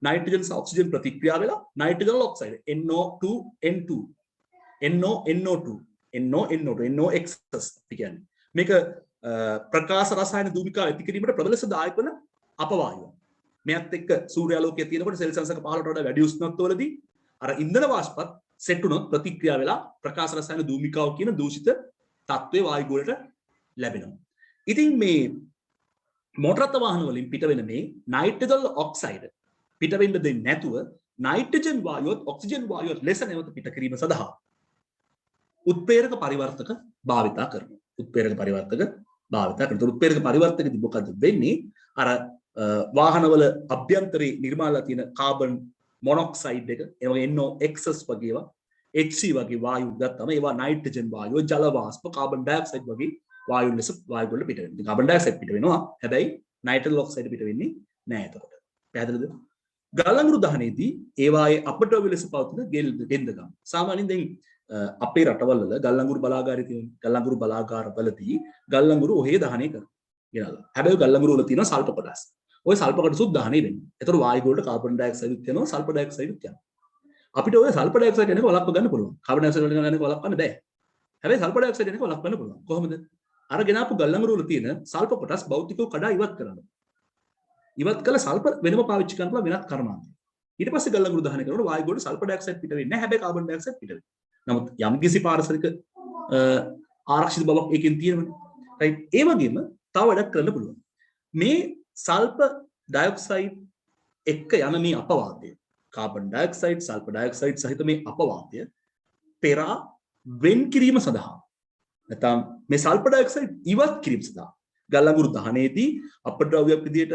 නයිට්‍රජන් සහ ඔක්සිජන් ප්‍රතික්‍රියා වෙලා nitrogen oxide NO2N2 NO NOx කියන්නේ මේක ප්‍රකාශ රසායන දූමිකා ඇති කිරීමට ප්‍රබල සදායක වන අපවායුව. මෙයත් එක්ක සූර්යාලෝකයේ තියෙනකොට සෙල්සියස් එක 15ට වඩා වැඩි උෂ්ණත්වවලදී අර ඉන්ධන වාෂ්පත් සෙට් වුණොත් ප්‍රතික්‍රියා වෙලා ප්‍රකාශ රසායන දූමිකාව කියන දූෂිත තත්ත්වයේ වායු ගෝලයට ලැබෙනවා. ඉතින් මේ මොටර රථ වාහන වලින් පිට වෙන මේ නයිට්‍රජන් ඔක්සයිඩ් පිට වෙන්න දෙන්නේ නැතුව නයිට්‍රජන් වායුවත් ඔක්සිජන් වායුවත් ලෙස නැවත පිට කිරීම සඳහා උත්ප්‍රේරක පරිවර්තක භාවිතා කරනවා. උත්ප්‍රේරක පරිවර්තක භාවිතා කරනවා. උත්ප්‍රේරක පරිවර්තකදී මොකද වෙන්නේ? අර වාහනවල අභ්‍යන්තරේ නිර්මාණලා තියෙන කාබන් මොනොක්සයිඩ් එක, ඒ වගේ NOx වගේ ඒවා, HC වගේ වායු ගත්තම ඒවා නයිට්‍රජන් වායුව, ජල වාෂ්ප, කාබන් ඩයොක්සයිඩ් වගේ වායු ලෙස වායු වල පිට වෙනවා. කාබන් ඩයොක්සයිඩ් පිට වෙනවා. හැබැයි නයිට්‍රජන් ඔක්සයිඩ් පිට වෙන්නේ නැහැ එතකොට. පැහැදිලිද? ගල් අඟුරු දහනයේදී ඒවායේ අපද්‍රව්‍ය ලෙස පවතින ගෙන්දගම්. සාමාන්‍යයෙන් දැන් අපේ රටවල් වල ගල් අඟුරු බලාගාරය තියෙනවා. ගල් අඟුරු බලාගාරවලදී ගල් අඟුරු ඔහේ දහනය කරනවා. ගෙනල්ලා. හැබැයි ගල් අඟුරු වල තියෙන සල්ප කොටස්. ওই සල්ප කොටසුත් දහනය වෙන්නේ. ඒතකොට වායු වලට කාබන් ඩයොක්සයිඩ් උත් යනවා, සල්ප ඩයොක්සයිඩ් උත් යනවා. අපිට ඔය සල්ප ඩයොක්සයිඩ් එනක වළක්ව ගන්න පුළුවන්. කාබන් ඩයොක්සයිඩ් වලින් ගන්න එක වළක්වන්න බෑ. හැබැයි සල්ප ඩයොක්සයිඩ් එනක වළක්වන්න පුළුවන්. කොහොමද? අර ගෙනාපු ගල් අඟුරු වල තියෙන සල්ප කොටස් භෞතිකව කඩා ඉවත් කරනවා. ඉවත් කළ සල්ප වෙනම පාවිච්චි කරන්න පුළුවන් වෙනත් කර්මාන්තයක්. ඊට පස්සේ ගල් අඟුරු දහනය කරනකොට වායු වලට සල්ප ඩයොක්සයිඩ් පිට වෙන්නේ නැහැ. හැබැයි කාබන් ඩයොක්සයිඩ් පිට වෙනවා. නමුත් යම්කිසි පාරිසරික ආරක්ෂිත බවක් එකකින් තියෙනවනේ. රයිට්. ඒ වගේම තව වැඩක් කරන්න පුළුවන්. මේ සල්ප ඩයොක්සයිඩ් එක්ක යන මේ අපවාතය, කාබන් ඩයොක්සයිඩ්, සල්ප ඩයොක්සයිඩ් සහිත මේ අපවාතය පෙරා වෙන් කිරීම සඳහා නැත්නම් මේ සල්ප ඩයොක්සයිඩ් ඉවත් කිරීම සඳහා ගල් අඟුරු දහනයේදී අපද්‍රව්‍යයක් විදියට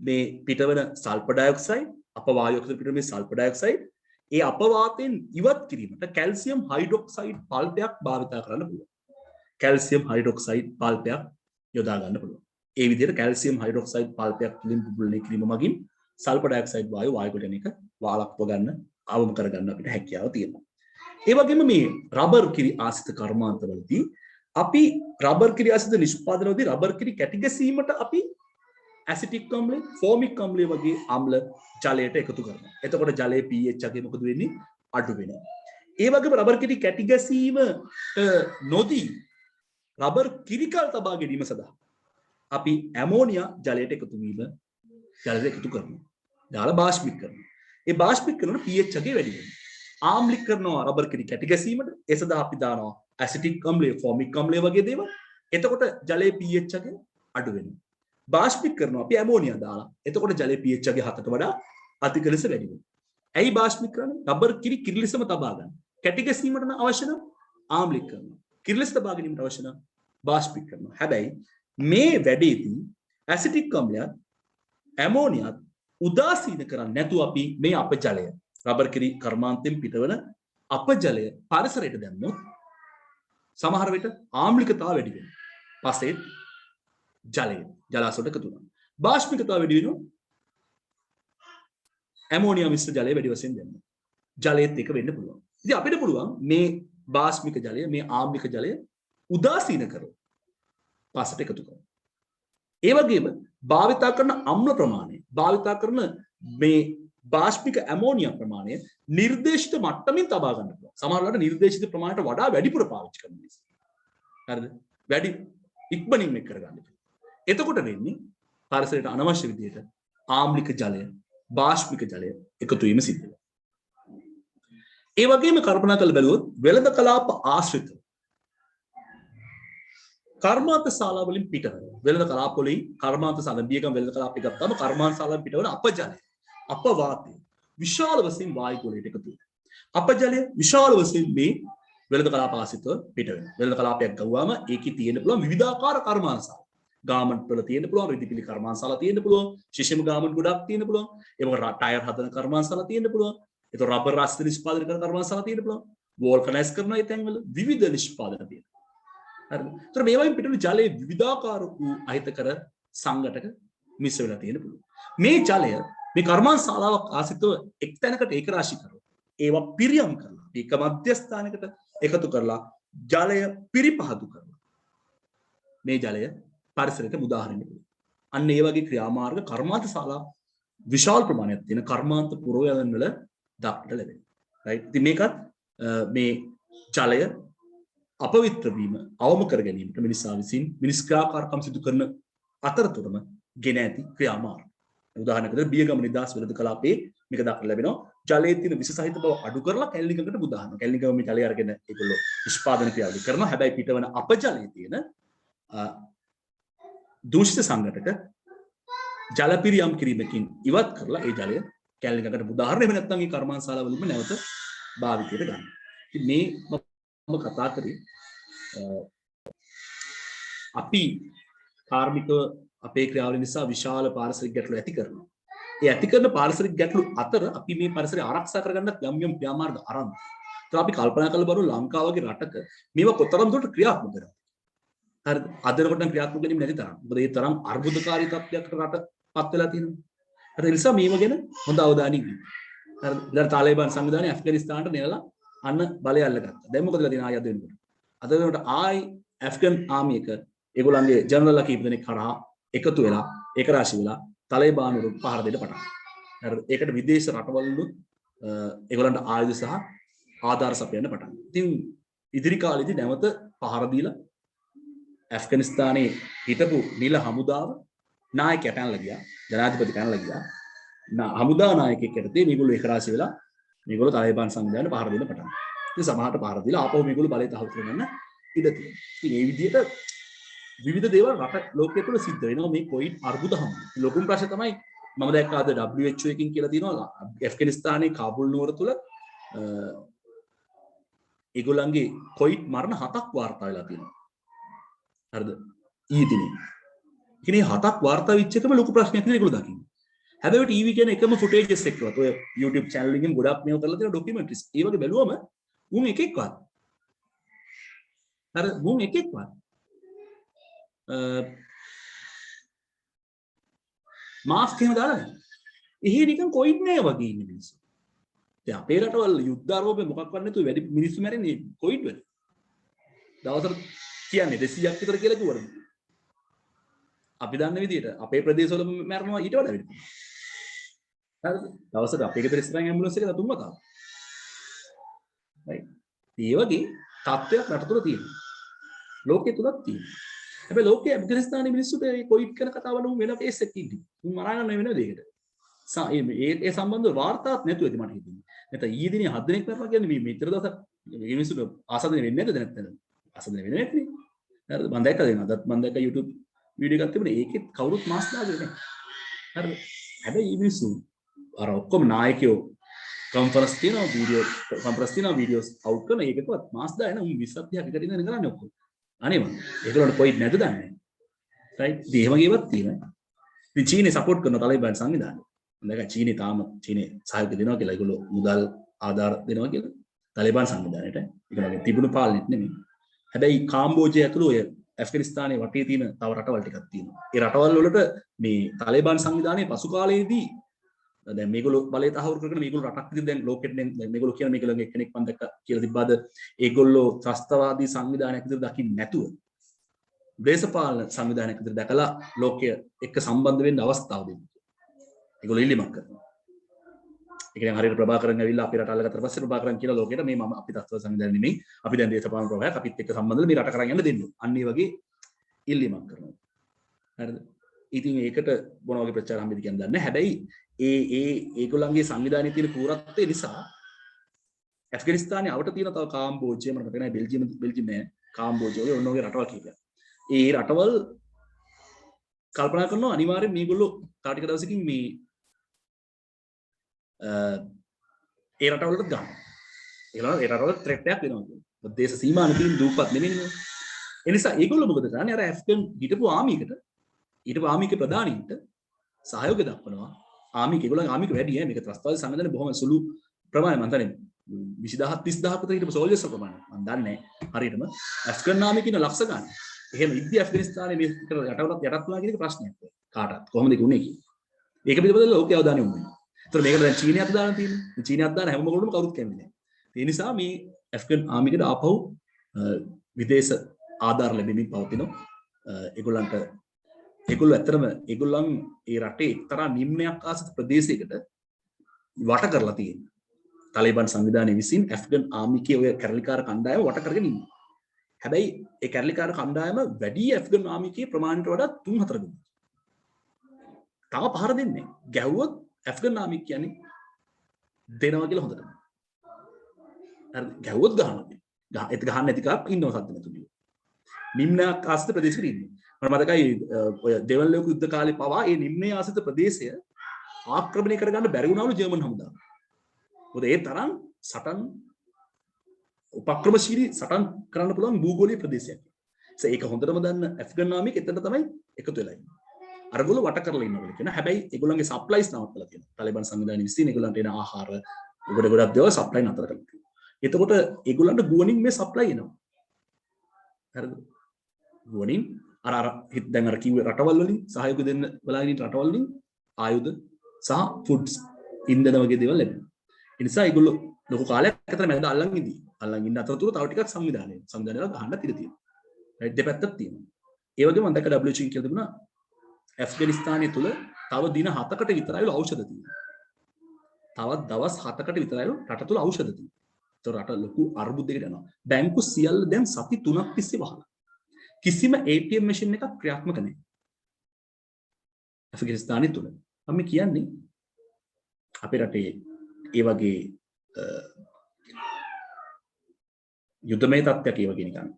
මේ පිටවන සල්ප ඩයොක්සයිඩ්, අපවායුවක් විදියට පිටවන මේ සල්ප ඩයොක්සයිඩ් ඒ අපවාතයෙන් ඉවත් කිරීමට කැල්සියම් හයිඩ්‍රොක්සයිඩ් පල්පයක් භාවිතා කරන්න පුළුවන්. කැල්සියම් හයිඩ්‍රොක්සයිඩ් පල්පයක් යොදා ගන්න පුළුවන්. ඒ විදිහට කැල්සියම් හයිඩ්‍රොක්සයිඩ් පල්පයක් තුලින් බුබුලණය කිරීම මගින් සල්ප ඩයොක්සයිඩ් වායුව වායුවට එන එක වළක්ව ගන්න, අවම කර ගන්න අපිට හැකියාව තියෙනවා. ඒ වගේම මේ රබර් කිරි ආශ්‍රිත කර්මාන්තවලදී අපි රබර් කිරි ආශ්‍රිත නිෂ්පාදනවලදී රබර් කිරි කැටි ගැසීමට අපි ඇසිටික් අම්ලය, ෆෝමික් අම්ලය වගේ අම්ල ජලයට එකතු කරනවා. එතකොට ජලයේ pH එක මොකද වෙන්නේ? අඩු වෙනවා. ඒ වගේම රබර් කිරි කැටි ගැසීමට නොදී රබර් කිරිකල් තබා ගැනීම සඳහා අපි ඇමෝනියා ජලයට එකතු කරනවා. දාලා බාෂ්පීක කරනවා. ඒ බාෂ්පීක කරනකොට pH එක වැඩි වෙනවා. ආම්ලික කරනවා රබර් කිරි කැටි ගැසීමට. ඒ සඳහා අපි දානවා ඇසිටික් අම්ලය, ෆෝමික් අම්ලය වගේ දේවල්. එතකොට ජලයේ pH එක අඩු වෙනවා. බාෂ්පීක කරනවා අපි ඇමෝනියා දාලා. එතකොට ජලයේ pH එක 7ට වඩා අධික ලෙස වැඩි වෙනවා. ඇයි බාෂ්පීක කරන්නේ? රබර් කිරි කිරිලිසම තබා ගන්න. කැටි ගැසීමට නම් අවශ්‍ය නම් ආම්ලික කරනවා. කිරිලිස තබා ගැනීමට අවශ්‍ය නම් බාෂ්පීක කරනවා. හැබැයි මේ වැඩේදී ඇසිටික් අම්ලයත් ඇමෝනියත් උදාසීන කරන්නේ නැතුව අපි මේ අපජලය, රබර් කිරි කර්මාන්තයෙන් පිටවන අපජලය පරිසරයට දැම්මොත් සමහර විට ආම්ලිකතාව වැඩි වෙනවා. පස්සේ ජලය ජලාශයට එකතු වෙනවා. බාෂ්පීකතාව වැඩි වෙනවා. ඇමෝනියා මිශ්‍ර ජලය වැඩි වශයෙන් දැම්මොත් ජලයේත් එක වෙන්න පුළුවන්. ඉතින් අපිට පුළුවන් මේ බාෂ්පික ජලය, මේ ආම්ලික ජලය උදාසීන කරලා පස්සට එකතු කරනවා. ඒ වගේම භාවිතා කරන අම්ල ප්‍රමාණය, භාවිතා කරන මේ බාෂ්පික ඇමෝනියා ප්‍රමාණය නිර්දේශිත මට්ටමින් තබා ගන්න පුළුවන්. සමහර වෙලාවට නිර්දේශිත ප්‍රමාණයට වඩා වැඩිපුර පාවිච්චි කරන නිසා. හරිද? වැඩි ඉක්මනින් මේක කරගන්න. එතකොට වෙන්නේ පරිසරයට අනවශ්‍ය විදිහට ආම්ලික ජලය, බාෂ්පික ජලය එකතු වීම සිද්ධ වෙනවා. ඒ වගේම කල්පනා කරලා බැලුවොත් වෙළඳ කලාප ආශ්‍රිත කර්මාන්ත ශාලා වලින් පිටවන වෙළඳ කලාප වලින් කර්මාන්ත ශාලා බියගම් වෙළඳ කලාප ගත්තාම කර්මාන්ත ශාලාවෙන් පිටවන අපජලය, අපවාතය විශාල වශයෙන් වායු ගෝලයට එකතු වෙනවා. අපජලය විශාල වශයෙන් මේ වෙළඳ කලාප ආශ්‍රිතව පිට වෙනවා. වෙළඳ කලාපයක් ගවුවාම ඒකේ තියෙන්න පුළුවන් විවිධාකාර කර්මාන්ත ශාලා. ගාමන්ට් වල තියෙන්න පුළුවන්, රිදිපිලි කර්මාන්ත ශාලා තියෙන්න පුළුවන්, ශිෂ්‍යම ගාමන්ට් ගොඩක් තියෙන්න පුළුවන්. ඒ වගේ ටයර් හදන කර්මාන්ත ශාලා තියෙන්න පුළුවන්. ඒක රබර් රස්ත නිෂ්පාදනය කරන කර්මාන්ත ශාලා තියෙන්න පුළුවන්. වෝල්කනයිස් කරන ඒ තැන්වල විවිධ නිෂ්පාදන තියෙනවා. හරිද? ඒතර මේවායින් පිටුණු ජලයේ විවිධාකාර වූ අහිතකර සංඝටක මිශ්‍ර වෙලා තියෙන්න පුළුවන්. මේ ජලය මේ කර්මාන්ත ශාලාවක් ආශ්‍රිතව එක් තැනකට ඒකරාශී කරනවා. ඒවා පිරියම් කරලා එක මධ්‍යස්ථානයකට එකතු කරලා ජලය පිරිපහදු කරනවා. මේ ජලය පරිසරයට මුදාහරින්න පුළුවන්. අන්න ඒ වගේ ක්‍රියාමාර්ග කර්මාන්ත ශාලා විශාල ප්‍රමාණයක් තියෙන කර්මාන්ත පුරවැයන් වල දක්නට ලැබෙනවා. රයිට්. ඉතින් මේකත් මේ ජලය අපවිත්‍ර වීම අවම කර ගැනීමට මිනිසා විසින් මිනිස් ක්‍රියාකාරකම් සිදු කරන අතරතුරම ගෙන ඇති ක්‍රියාමාර්ග. උදාහරණයකට බියගම නිදාස් වෙළඳ කලාපේ මේක දක්නට ලැබෙනවා. ජලයේ තියෙන විස සහිත බව අඩු කරලා කැලණිකකට බුදාහනවා. කැලණිකම මේ ජලය අරගෙන ඒගොල්ලෝ නිෂ්පාදන ක්‍රියාවලිය කරනවා. හැබැයි පිටවන අපජලයේ තියෙන දූෂිත සංඝටක ජල පිරියම් කිරීමකින් ඉවත් කරලා ඒ ජලය කැලණිකකට බුදාහරන. එහෙම නැත්නම් මේ කර්මාන්ත ශාලාවලින්ම නැවත භාවිතයට ගන්න. ඉතින් මේ මම කතා කරේ අපි කාර්මික අපේ ක්‍රියාවලිය නිසා විශාල පාරිසරික ගැටලු ඇති කරනවා. ඒ ඇති කරන පාරිසරික ගැටලු අතර අපි මේ පරිසරය ආරක්ෂා කරගන්නත් යම් යම් ක්‍රියාමාර්ග අරන්. ඒත් අපි කල්පනා කරලා බලමු ලංකාව වගේ රටක මේවා කොතරම් දුරට ක්‍රියාත්මක කරනවද? හරිද? අදනකොට නම් ක්‍රියාත්මක වෙන්නේ නැති තරම්. මොකද ඒ තරම් අර්බුදකාරී තත්ත්වයකට රටපත් වෙලා තියෙනවා. හරි ඒ නිසා මේව ගැන හොඳ අවධානයක් ගන්න. හරිද? ඉතින් තාලිබාන් සංවිධානය ඇෆ්ගනිස්තානට නෙරලා අන්න බලය අල්ලගත්තා. දැන් මොකද වෙලා තියෙන්නේ ආයෙ අද වෙනකොට? අද වෙනකොට ආයි ඇෆ්ගන් ආර්මි එක ඒගොල්ලන්ගේ ජනරල්ලා කීප දෙනෙක් කරා එකතු වෙලා ඒක රාශි වෙලා තාලිබාන් වරු පහර දෙන්න පටන් ගත්තා. හරිද? ඒකට විදේශ රටවලුත් ඒගොල්ලන්ට ආයුධ සහ ආධාර සපයන්න පටන් ගත්තා. ඉතින් ඉදිරි කාලෙදී නැවත පහර දීලා ඇෆ්ගනිස්තානයේ හිටපු නිල හමුදාව නායකයා පැනලා ගියා. ජනාධිපති පැනලා ගියා. හමුදා නායකයෙක් යටතේ මේගොල්ලෝ ඒක රාශි වෙලා මේගොල්ලෝ තාලිබාන් සංවිධානයට පහර දෙන්න පටන් ගත්තා. ඉතින් සමහරට පහර දීලා ආපහු මේගොල්ලෝ බලය තහවුරු කරගන්න ඉඩ තියෙනවා. ඉතින් මේ විදිහට විවිධ දේවල් රට ලෝකයේ තුල සිද්ධ වෙනවා මේ කොයිඩ් අර්බුද හැම. ලොකුම ප්‍රශ්නේ තමයි මම දැක්කා අද WHO එකකින් කියලා තියෙනවා ඇෆ්ගනිස්තානයේ කාබුල් නුවර තුල ඒගොල්ලන්ගේ කොයිඩ් මරණ 7ක් වාර්තා වෙලා තියෙනවා. හරිද? ඊයේ දිනේ. ඉතින් 7ක් වාර්තා වෙච්ච එකම ලොකු ප්‍රශ්නයක් නේ ඒගොල්ලෝ දකින්නේ. හැබැයි ටීවී කියන එකම ෆුටේජස් එක්කවත් ඔය YouTube channel එකකින් ගොඩක් මේව කරලා තියෙන ඩොකියුමන්ටරිස්. ඒ වගේ බැලුවම උන් එකෙක්වත්. හරි උන් එකෙක්වත් මාස්ක් එහෙම දාලා නැහැ. එහි නිකන් කොයිඩ් නෑ වගේ ඉන්නේ මිනිස්සු. දැන් අපේ රටවල යුද්ධ ආරෝපේ මොකක්වත් නැතුව වැඩි මිනිස්සු මැරෙන්නේ කොයිඩ් වල. දවසට කියන්නේ 200ක් විතර කියලා කිව්වද? අපි දන්න විදිහට අපේ ප්‍රදේශවල මැරෙනවා ඊට වඩා වැඩි. හරිද? දවසට අපේ ගෙදර ඉස්සරහින් ඇම්බුලන්ස් එකේ තුන් වතාවක්. right. ඒ වගේ තත්ත්වයක් රට තුල තියෙනවා. ලෝකෙ තුලත් තියෙනවා. හැබැයි ලෝකයේ ඇෆ්ගනිස්තානයේ මිනිස්සුන්ට මේ කොයිඩ් කරන කතාව වල වෙන කේස් එකක් ඉන්නේ. උන් මරා ගන්න වෙන දෙයකට. ඒ සම්බන්ධව වාර්තාවක් නැතුව ඇති මට හිතෙන්නේ. නැත්නම් ඊයේ දිනේ 7 දිනක් කරලා කියන්නේ මේ මෙතර දවසක් මේ මිනිස්සුන්ට ආසාදනය වෙන්නේ නැද්ද නැත්නම්? ආසාදනය වෙන්නේ නැත්නේ. හරිද? මම දැක්කද අදත් මම දැක්ක YouTube වීඩියෝ එකක් තිබුණේ. ඒකෙත් කවුරුත් මාස් දාගෙන නැහැ. හරිද? හැබැයි මේ මිනිස්සු අර ඔක්කොම නායකයෝ කොන්ෆරන්ස් තියෙනවා වීඩියෝස් අවුට් කරන එකකවත් මාස් දාගෙන උන් 20ක් 30ක් එකට ඉඳන් කරන්නේ ඔක්කොම. අනේ මම ඒගොල්ලන්ට කොයිඩ් නැද්ද දන්නේ. රයිට්? ඉතින් එහෙම ගේවත් තියෙනවා. ඉතින් චීනේ සපෝට් කරන තාලිබාන් සංවිධානය. මම චීනේ තාම චීනේ සහයෝගය දෙනවා කියලා ඒගොල්ලෝ මුදල් ආධාර දෙනවා කියලා තාලිබාන් සංවිධානයට. ඒක නගේ තිබුණු පාලනෙත් නෙමෙයි. හැබැයි කාම්බෝජය ඇතුළු ඔය ඇෆ්ගනිස්තානයේ වටේ තියෙන තව රටවල් ටිකක් තියෙනවා. ඒ රටවල් වලට මේ තාලිබාන් සංවිධානයේ පසු කාලයේදී දැන් මේගොල්ලෝ බලය තහවුරු කරගෙන මේගොල්ලෝ රටක් විදිහට දැන් ලෝකෙට දැන් මේගොල්ලෝ කියන මේගොල්ලෝගේ එක්කෙනෙක් මම දැක්ක කියලා තිබ්බාද ඒගොල්ලෝ ත්‍රස්තවාදී සංවිධානයක් විදිහට දකින්න නැතුව දේශපාලන සංවිධානයක් විදිහට දැකලා ලෝකය එක්ක සම්බන්ධ වෙන්න අවස්ථාව දෙනවා. ඒගොල්ලෝ ඉල්ලීමක් කරනවා. ඒ කියන්නේ හරියට ප්‍රභාකරන් ඇවිල්ලා අපේ රට අල්ලගත්ත පස්සේ ප්‍රභාකරන් කියලා ලෝකෙට මේ මම අපි තත්ත්ව සංවිධානය නෙමෙයි අපි දැන් දේශපාලන ප්‍රභාවයක් අපිත් එක්ක සම්බන්ධ වෙලා මේ රට කරන් යන්න දෙන්න. අන්න ඒ වගේ ඉල්ලීමක් කරනවා. හරිද? ඉතින් ඒකට මොන වගේ ප්‍රචාර හම්බෙද කියන දන්නේ. හැබැයි ඒගොල්ලන්ගේ සංවිධානයේ තියෙන පූරත්වය නිසා ඇෆ්ගනිස්තානයේ අවට තියෙන තව කාම්බෝජය මම මතක නැහැ බෙල්ජියම් නෑ කාම්බෝජය ඔය ඔන්න ඔය රටවල් කීපයක්. ඒ රටවල් කල්පනා කරනවා අනිවාර්යෙන් මේගොල්ලෝ තා ටික දවසකින් මේ ඒ රටවලට ගන්න. ඒ රටවල ත්‍රෙට් එකක් වෙනවා කියන්නේ. දේශ සීමාන තියෙන දූපත් නෙමෙයිනේ. ඒ නිසා ඒගොල්ලෝ මොකද කරන්නේ? අර ඇෆ්ගන් හිටපු ආමිකේ ප්‍රධානීන්ට සහයෝගය දක්වනවා. ඒගොල්ලන්ගේ ආමික වැඩි ඈ. මේක ත්‍රස්තවාදී සංවිධානයේ බොහොම සුළු ප්‍රමාණය මම දන්නේ 20000 30000 කට හිටපු සෝල්ජර්ස් ප්‍රමාණය. මම දන්නේ හරියටම ඇෆ්ගන් ආමික ඉන්න ලක්ෂ ගන්න. එහෙම ඉද්දි ඇෆ්ගනිස්තානයේ මේ යටවලත් යටත් වුණා කියන එක ප්‍රශ්නයක්. කාටවත් කොහොමද ඒක උනේ කියන්නේ. ඒක පිළිබඳව ලෝකයේ අවධානය යොමු වෙනවා. ඒතර මේකට දැන් චීනයත් දාලා තියෙනවා. චීනයත් දාන හැම මොකටම කවුරුත් කැමති නැහැ. ඒ නිසා මේ ඇෆ්ගන් ආමිකට ආපහු විදේශ ආධාර ලැබෙමින් පවතිනවා. ඒගොල්ලෝ ඇත්තටම ඒගොල්ලන් ඒ රටේ එක්තරා නිම්නයක් ආසිත ප්‍රදේශයකට වට කරලා තියෙනවා. තාලිබන් සංවිධානය විසින් ඇෆ්ගන් ආමිකේ ඔය කැරලිකාර කණ්ඩායම වට කරගෙන ඉන්නවා. හැබැයි ඒ කැරලිකාර කණ්ඩායම වැඩි ඇෆ්ගන් ආමිකේ ප්‍රමාණයට වඩා 3-4 ගුණයක්. තව පහර දෙන්නේ. ගැහුවොත් ඇෆ්ගන් ආමික කියන්නේ දෙනවා කියලා හොඳටම. හරි ගැහුවොත් ගහනවා. ඒත් ගහන්න නැති කාක් ඉන්නව සද්ද නැතුණිය. නිම්නයක් ආසිත ප්‍රදේශෙක ඉන්නේ. මම මතකයි ඔය දෙවන ලෝක යුද්ධ කාලේ පවා මේ නිම්නයේ ආසිත ප්‍රදේශය ආක්‍රමණය කරගන්න බැරි වුණාලු ජර්මන් හමුදාව. මොකද ඒ තරම් සටන් උපක්‍රමශීලී සටන් කරන්න පුළුවන් භූගෝලීය ප්‍රදේශයක්. ඒක හොඳටම දන්න ඇෆ්ගන් ආමික එතන තමයි එකතු වෙලා ඉන්නේ. අරගොල්ලෝ වට කරලා ඉන්නවා කියන. හැබැයි ඒගොල්ලන්ගේ සප්ලයිස් නවත්තලා තියෙනවා. තාලිබන් සංවිධානය විසින් ඒගොල්ලන්ට එන ආහාර ගොඩක් දේවල් සප්ලයි නතර කරලා තියෙනවා. එතකොට ඒගොල්ලන්ට ගුවනින් මේ සප්ලයි එනවා. හරිද? ගුවනින් අර දැන් අර කිව්ව රටවල් වලින් සහයෝගය දෙන්න බලාගෙන ඉන්න රටවල් වලින් ආයුධ සහ ෆුඩ්ස් ඉන්ධන වගේ දේවල් ලැබෙනවා. ඒ නිසා ඒගොල්ලෝ ලොකු කාලයක් අතර මැද අල්ලන් ඉඳී. අල්ලන් ඉන්න අතරතුර තව ටිකක් සංවිධානය වල ගහන්න තිර තියෙනවා. රයිට් දෙපැත්තක් තියෙනවා. ඒ වගේම මම දැක්ක WHO කියලා තිබුණා ඇෆ්ගනිස්තානයේ තුල තව දින 7කට විතරයිලු ඖෂධ තියෙනවා. තවත් දවස් 7කට විතරයිලු රට තුල ඖෂධ තියෙනවා. ඒතර රට ලොකු අර්බුදයකට යනවා. බැංකු සියල්ල දැන් සති 3ක් තිස්සේ වහලා. කිසිම ATM මැෂින් එකක් ක්‍රියාත්මක නැහැ. ඇෆ්ගනිස්තානයේ තුල. මම කියන්නේ අපේ රටේ ඒ වගේ යුද්ධමය තත්ත්වයක් ඒ වගේ නිකන්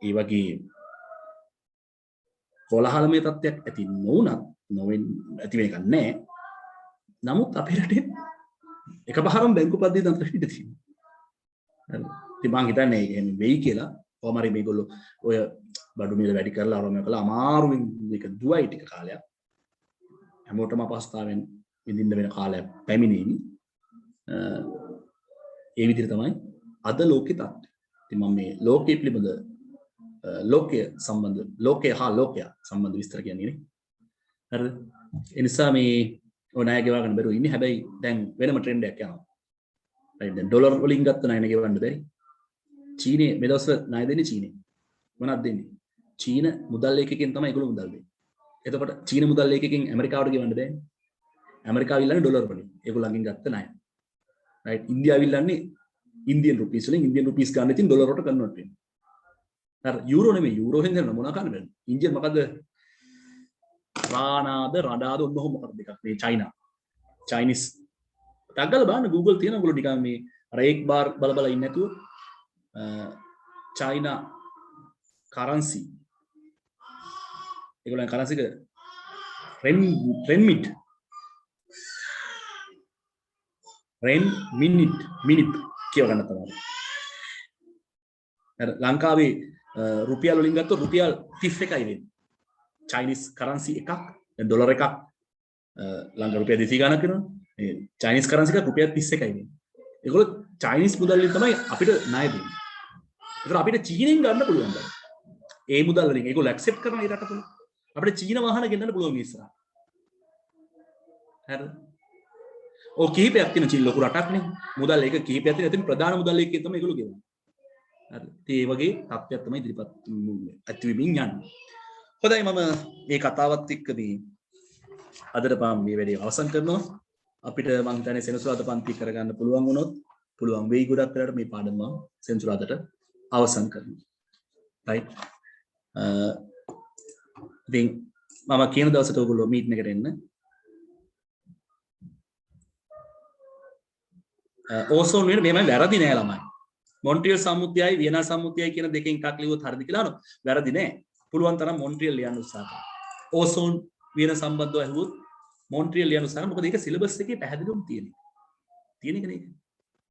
ඒ වගේ කොලහලමය තත්ත්වයක් ඇති නොවෙන් ඇති වෙන එකක් නැහැ. නමුත් අපේ රටේ එකපාරම බැංකු පද්ධතිය තන්ත්‍ර හිට තියෙනවා. හරි. ඉතින් මං හිතන්නේ ඒක එහෙම වෙයි කියලා. කොහොම හරි මේගොල්ලෝ ඔය බඩු මිල වැඩි කරලා ආරම්භ කළා අමාරුවෙන් මේක දුවයි ටික කාලයක්. හැමෝටම අපහසුතාවෙන් විඳින්න වෙන කාලයක් පැමිණෙමි. ඒ විදිහට තමයි අද ලෝකේ තත්ත්වය. ඉතින් මම මේ ලෝකයේ පිළිබඳ ලෝකයේ හා ලෝකයා සම්බන්ධ විස්තර කියන්නේ නේ. හරිද? ඒ නිසා මේ ඔය ණය ගෙවා ගන්න බැරුව ඉන්නේ. හැබැයි දැන් වෙනම ට්‍රෙන්ඩ් එකක් යනවා. right දැන් ඩොලර් වලින් ගත්ත ණය ගෙවන්න බැරි. චීනේ මේ දවස්වල ණය දෙන්නේ චීනේ. මොනවද දෙන්නේ? චීන මුදල් ලේඛකයන් තමයි ඒගොල්ලෝ මුදල් දෙන්නේ. එතකොට චීන මුදල් ලේඛකයන් ඇමරිකාවට ගෙවන්න බෑනේ. ඇමරිකාව ඉල්ලන්නේ ඩොලර් වලින්. ඒගොල්ලන්ගෙන් ගත්ත ණය. right ඉන්දියාව ඉල්ලන්නේ ඉන්දියන් රුපීස් වලින්. ඉන්දියන් රුපීස් ගන්න ඉතින් ඩොලර් වලට කන්වර්ට් වෙනවා. අර යූරෝ නෙමෙයි යූරෝ හෙන් දෙන්න මොනවා කරන්න බෑ. ඉන්දියන් මොකද? රානාද රඩාද ඔන්න ඔහොම මොකක්ද දෙකක්. මේ චයිනා. චයිනිස්. ටග්ගල බලන්න Google තියෙන ඔයගොල්ලෝ නිකන් මේ අර එක් බාර් බල බල ඉන්නේ නැතුව චයිනා currency ඒගොල්ලන් currency එක renminbi කියව ගන්න තමයි. අර ලංකාවේ රුපියල් වලින් ගත්තොත් රුපියල් 31යි වෙන්නේ. චයිනීස් currency එකක් ඩොලර් එකක් ලංකා රුපියල් 200 ගණක් වෙනවා. මේ චයිනීස් currency එක රුපියල් 31යි වෙන්නේ. ඒගොල්ලෝ චයිනීස් මුදල් වලින් තමයි අපිට ණය දෙන්නේ. ඒතර අපිට චීනෙන් ගන්න පුළුවන් බෑ. ඒ මුදල් වලින් ඒගොල්ලෝ ඇක්සෙප්ට් කරන ඒ රට තුල අපිට චීන වාහන ගෙන්නන්න පුළුවන් ඉස්සරහ. හරිද? ඔය කීපයක් තියෙන චීන ලොකු රටක් නේ. මුදල් ඒක කීපයක් තියෙන. එතන ප්‍රධාන මුදල් එකේ තමයි ඒගොල්ලෝ ගෙවන්නේ. හරිද? ඒ වගේ තත්ත්වයක් තමයි ඉදිරිපත් ඇතිවෙමින් යන්නේ. හොඳයි මම මේ කතාවත් එක්ක මේ අදට මම මේ වැඩේ අවසන් කරනවා. අපිට මම හිතන්නේ සෙනසුරාදා පන්ති කරගන්න පුළුවන් වුණොත් පුළුවන් වෙයි ගොඩක් වෙලාට මේ පාඩම මම සෙනසුරාදාට අවසන් කරනවා. right ඉතින් මම කියන දවසට ඔයගොල්ලෝ මීටින් එකට එන්න. ඕසෝන් වල මේමයි වැරදි නෑ ළමයි. මොන්ට්‍රියල් සම්මුතියයි වියනා සම්මුතියයි කියන දෙකෙන් එකක් ලියුවොත් හරිද කියලා අහනවා. වැරදි නෑ. පුළුවන් තරම් මොන්ට්‍රියල් ලියන්න උත්සාහ කරන්න. ඕසෝන් වියන සම්බන්ධව ඇහුවොත් මොන්ට්‍රියල් ලියන්න උත්සාහ කරන්න. මොකද ඒක සිලබස් එකේ පැහැදිලිවම තියෙනවා. තියෙන එක නේද?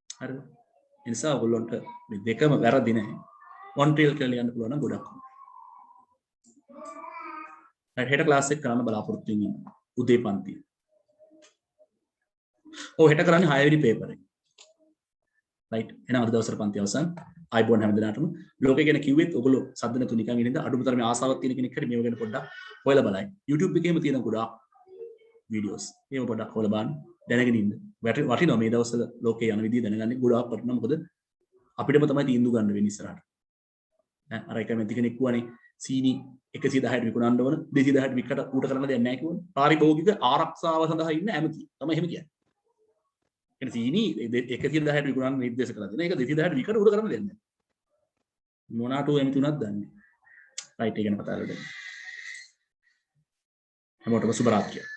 හරිද? ඒ නිසා ඔයගොල්ලන්ට මේ දෙකම වැරදි නෑ. මොන්ට්‍රියල් කියලා ලියන්න පුළුවන් නම් ගොඩක් හොඳයි. හෙට ක්ලාස් එක කරන්න බලාපොරොත්තු වෙමින් උදේ පන්තිය. ඔව් හෙට කරන්නේ 6 වෙනි පේපර් එක. රයිට්. එහෙනම් අද දවසට පන්ති අවසන්. ආයිබෝන් හැම දිනකටම ලෝකේ ගැන කිව්වෙත් ඔයගොල්ලෝ සද්ද නැතු නිකන් ඉඳලා අඩුම තරමේ ආසාවක් තියෙන කෙනෙක් හරි මේව ගැන පොඩ්ඩක් හොයලා බලයි. YouTube එකේම තියෙන ගොඩාක් වීඩියෝස්. මේව පොඩ්ඩක් හොයලා බලන්න. දැනගෙන ඉන්න. වටිනවා මේ දවස්වල ලෝකේ යන විදිය දැනගන්නේ ගොඩාක් වටිනවා. මොකද අපිටම තමයි තීන්දුව ගන්න වෙන්නේ ඉස්සරහට. අර එක මැති කෙනෙක් වුණානේ සීනි 110ට විකුණන්න ඕන 210ට විකට ඌට කරන්න දෙයක් නැහැ කිව්වනේ. පාරිභෝගික ආරක්ෂාව සඳහා ඉන්න ඇමති. තමයි එහෙම කියන්නේ. එන සීනි 110ට විකුණන්න නිර්දේශ කරලා දෙන. ඒක 210ට විකට ඌට කරන්න දෙන්නේ නැහැ. මොනාට ඇමති උනත් දන්නේ. රයිට් එක ගැන කතා කරලා දෙන්න. හැමෝටම සුබ රාත්‍රියක්.